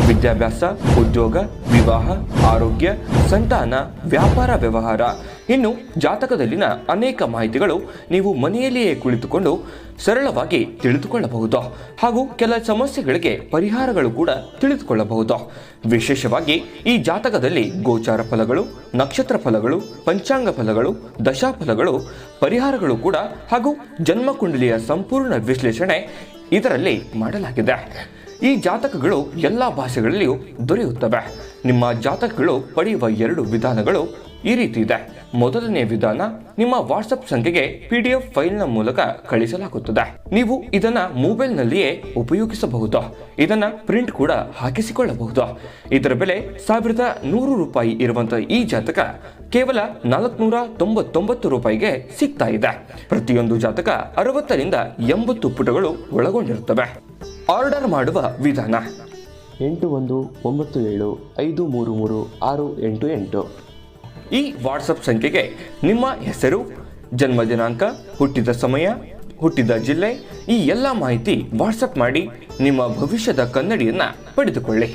ವಿದ್ಯಾಭ್ಯಾಸ, ಉದ್ಯೋಗ, ವಿವಾಹ, ಆರೋಗ್ಯ, ಸಂತಾನ, ವ್ಯಾಪಾರ ವ್ಯವಹಾರ, ಇನ್ನು ಜಾತಕದಲ್ಲಿನ ಅನೇಕ ಮಾಹಿತಿಗಳು ನೀವು ಮನೆಯಲ್ಲಿಯೇ ಕುಳಿತುಕೊಂಡು ಸರಳವಾಗಿ ತಿಳಿದುಕೊಳ್ಳಬಹುದು. ಹಾಗೂ ಕೆಲ ಸಮಸ್ಯೆಗಳಿಗೆ ಪರಿಹಾರಗಳು ಕೂಡ ತಿಳಿದುಕೊಳ್ಳಬಹುದು. ವಿಶೇಷವಾಗಿ ಈ ಜಾತಕದಲ್ಲಿ ಗೋಚಾರ ಫಲಗಳು, ನಕ್ಷತ್ರ ಫಲಗಳು, ಪಂಚಾಂಗ ಫಲಗಳು, ದಶಾಫಲಗಳು, ಪರಿಹಾರಗಳು ಕೂಡ ಹಾಗೂ ಜನ್ಮಕುಂಡಲಿಯ ಸಂಪೂರ್ಣ ವಿಶ್ಲೇಷಣೆ ಇದರಲ್ಲಿ ಮಾಡಲಾಗಿದೆ. ಈ ಜಾತಕಗಳು ಎಲ್ಲ ಭಾಷೆಗಳಲ್ಲಿಯೂ ದೊರೆಯುತ್ತವೆ. ನಿಮ್ಮ ಜಾತಕಗಳು ಪಡೆಯುವ 2 ವಿಧಾನಗಳು ಈ ರೀತಿ ಇದೆ. ಮೊದಲನೇ ವಿಧಾನ, ನಿಮ್ಮ ವಾಟ್ಸಪ್ ಸಂಖ್ಯೆಗೆ PDF ಫೈಲ್ನ ಮೂಲಕ ಕಳಿಸಲಾಗುತ್ತದೆ. ನೀವು ಇದನ್ನ ಮೊಬೈಲ್ನಲ್ಲಿಯೇ ಉಪಯೋಗಿಸಬಹುದು. ಇದನ್ನ ಪ್ರಿಂಟ್ ಕೂಡ ಹಾಕಿಸಿಕೊಳ್ಳಬಹುದು. ಇದರ ಬೆಲೆ 1100 ರೂಪಾಯಿ ಇರುವಂತಹ ಈ ಜಾತಕ ಕೇವಲ 499 ರೂಪಾಯಿಗೆ ಸಿಗ್ತಾ ಇದೆ. ಪ್ರತಿಯೊಂದು ಜಾತಕ 60 ರಿಂದ 80 ಪುಟಗಳು ಒಳಗೊಂಡಿರುತ್ತವೆ. ಆರ್ಡರ್ ಮಾಡುವ ವಿಧಾನ: 8197533688. ಈ ವಾಟ್ಸಪ್ ಸಂಖ್ಯೆಗೆ ನಿಮ್ಮ ಹೆಸರು, ಜನ್ಮ ದಿನಾಂಕ, ಹುಟ್ಟಿದ ಸಮಯ, ಹುಟ್ಟಿದ ಜಿಲ್ಲೆ, ಈ ಎಲ್ಲ ಮಾಹಿತಿ ವಾಟ್ಸಪ್ ಮಾಡಿ ನಿಮ್ಮ ಭವಿಷ್ಯದ ಕನ್ನಡಿಯನ್ನ ಪಡೆದುಕೊಳ್ಳಿ.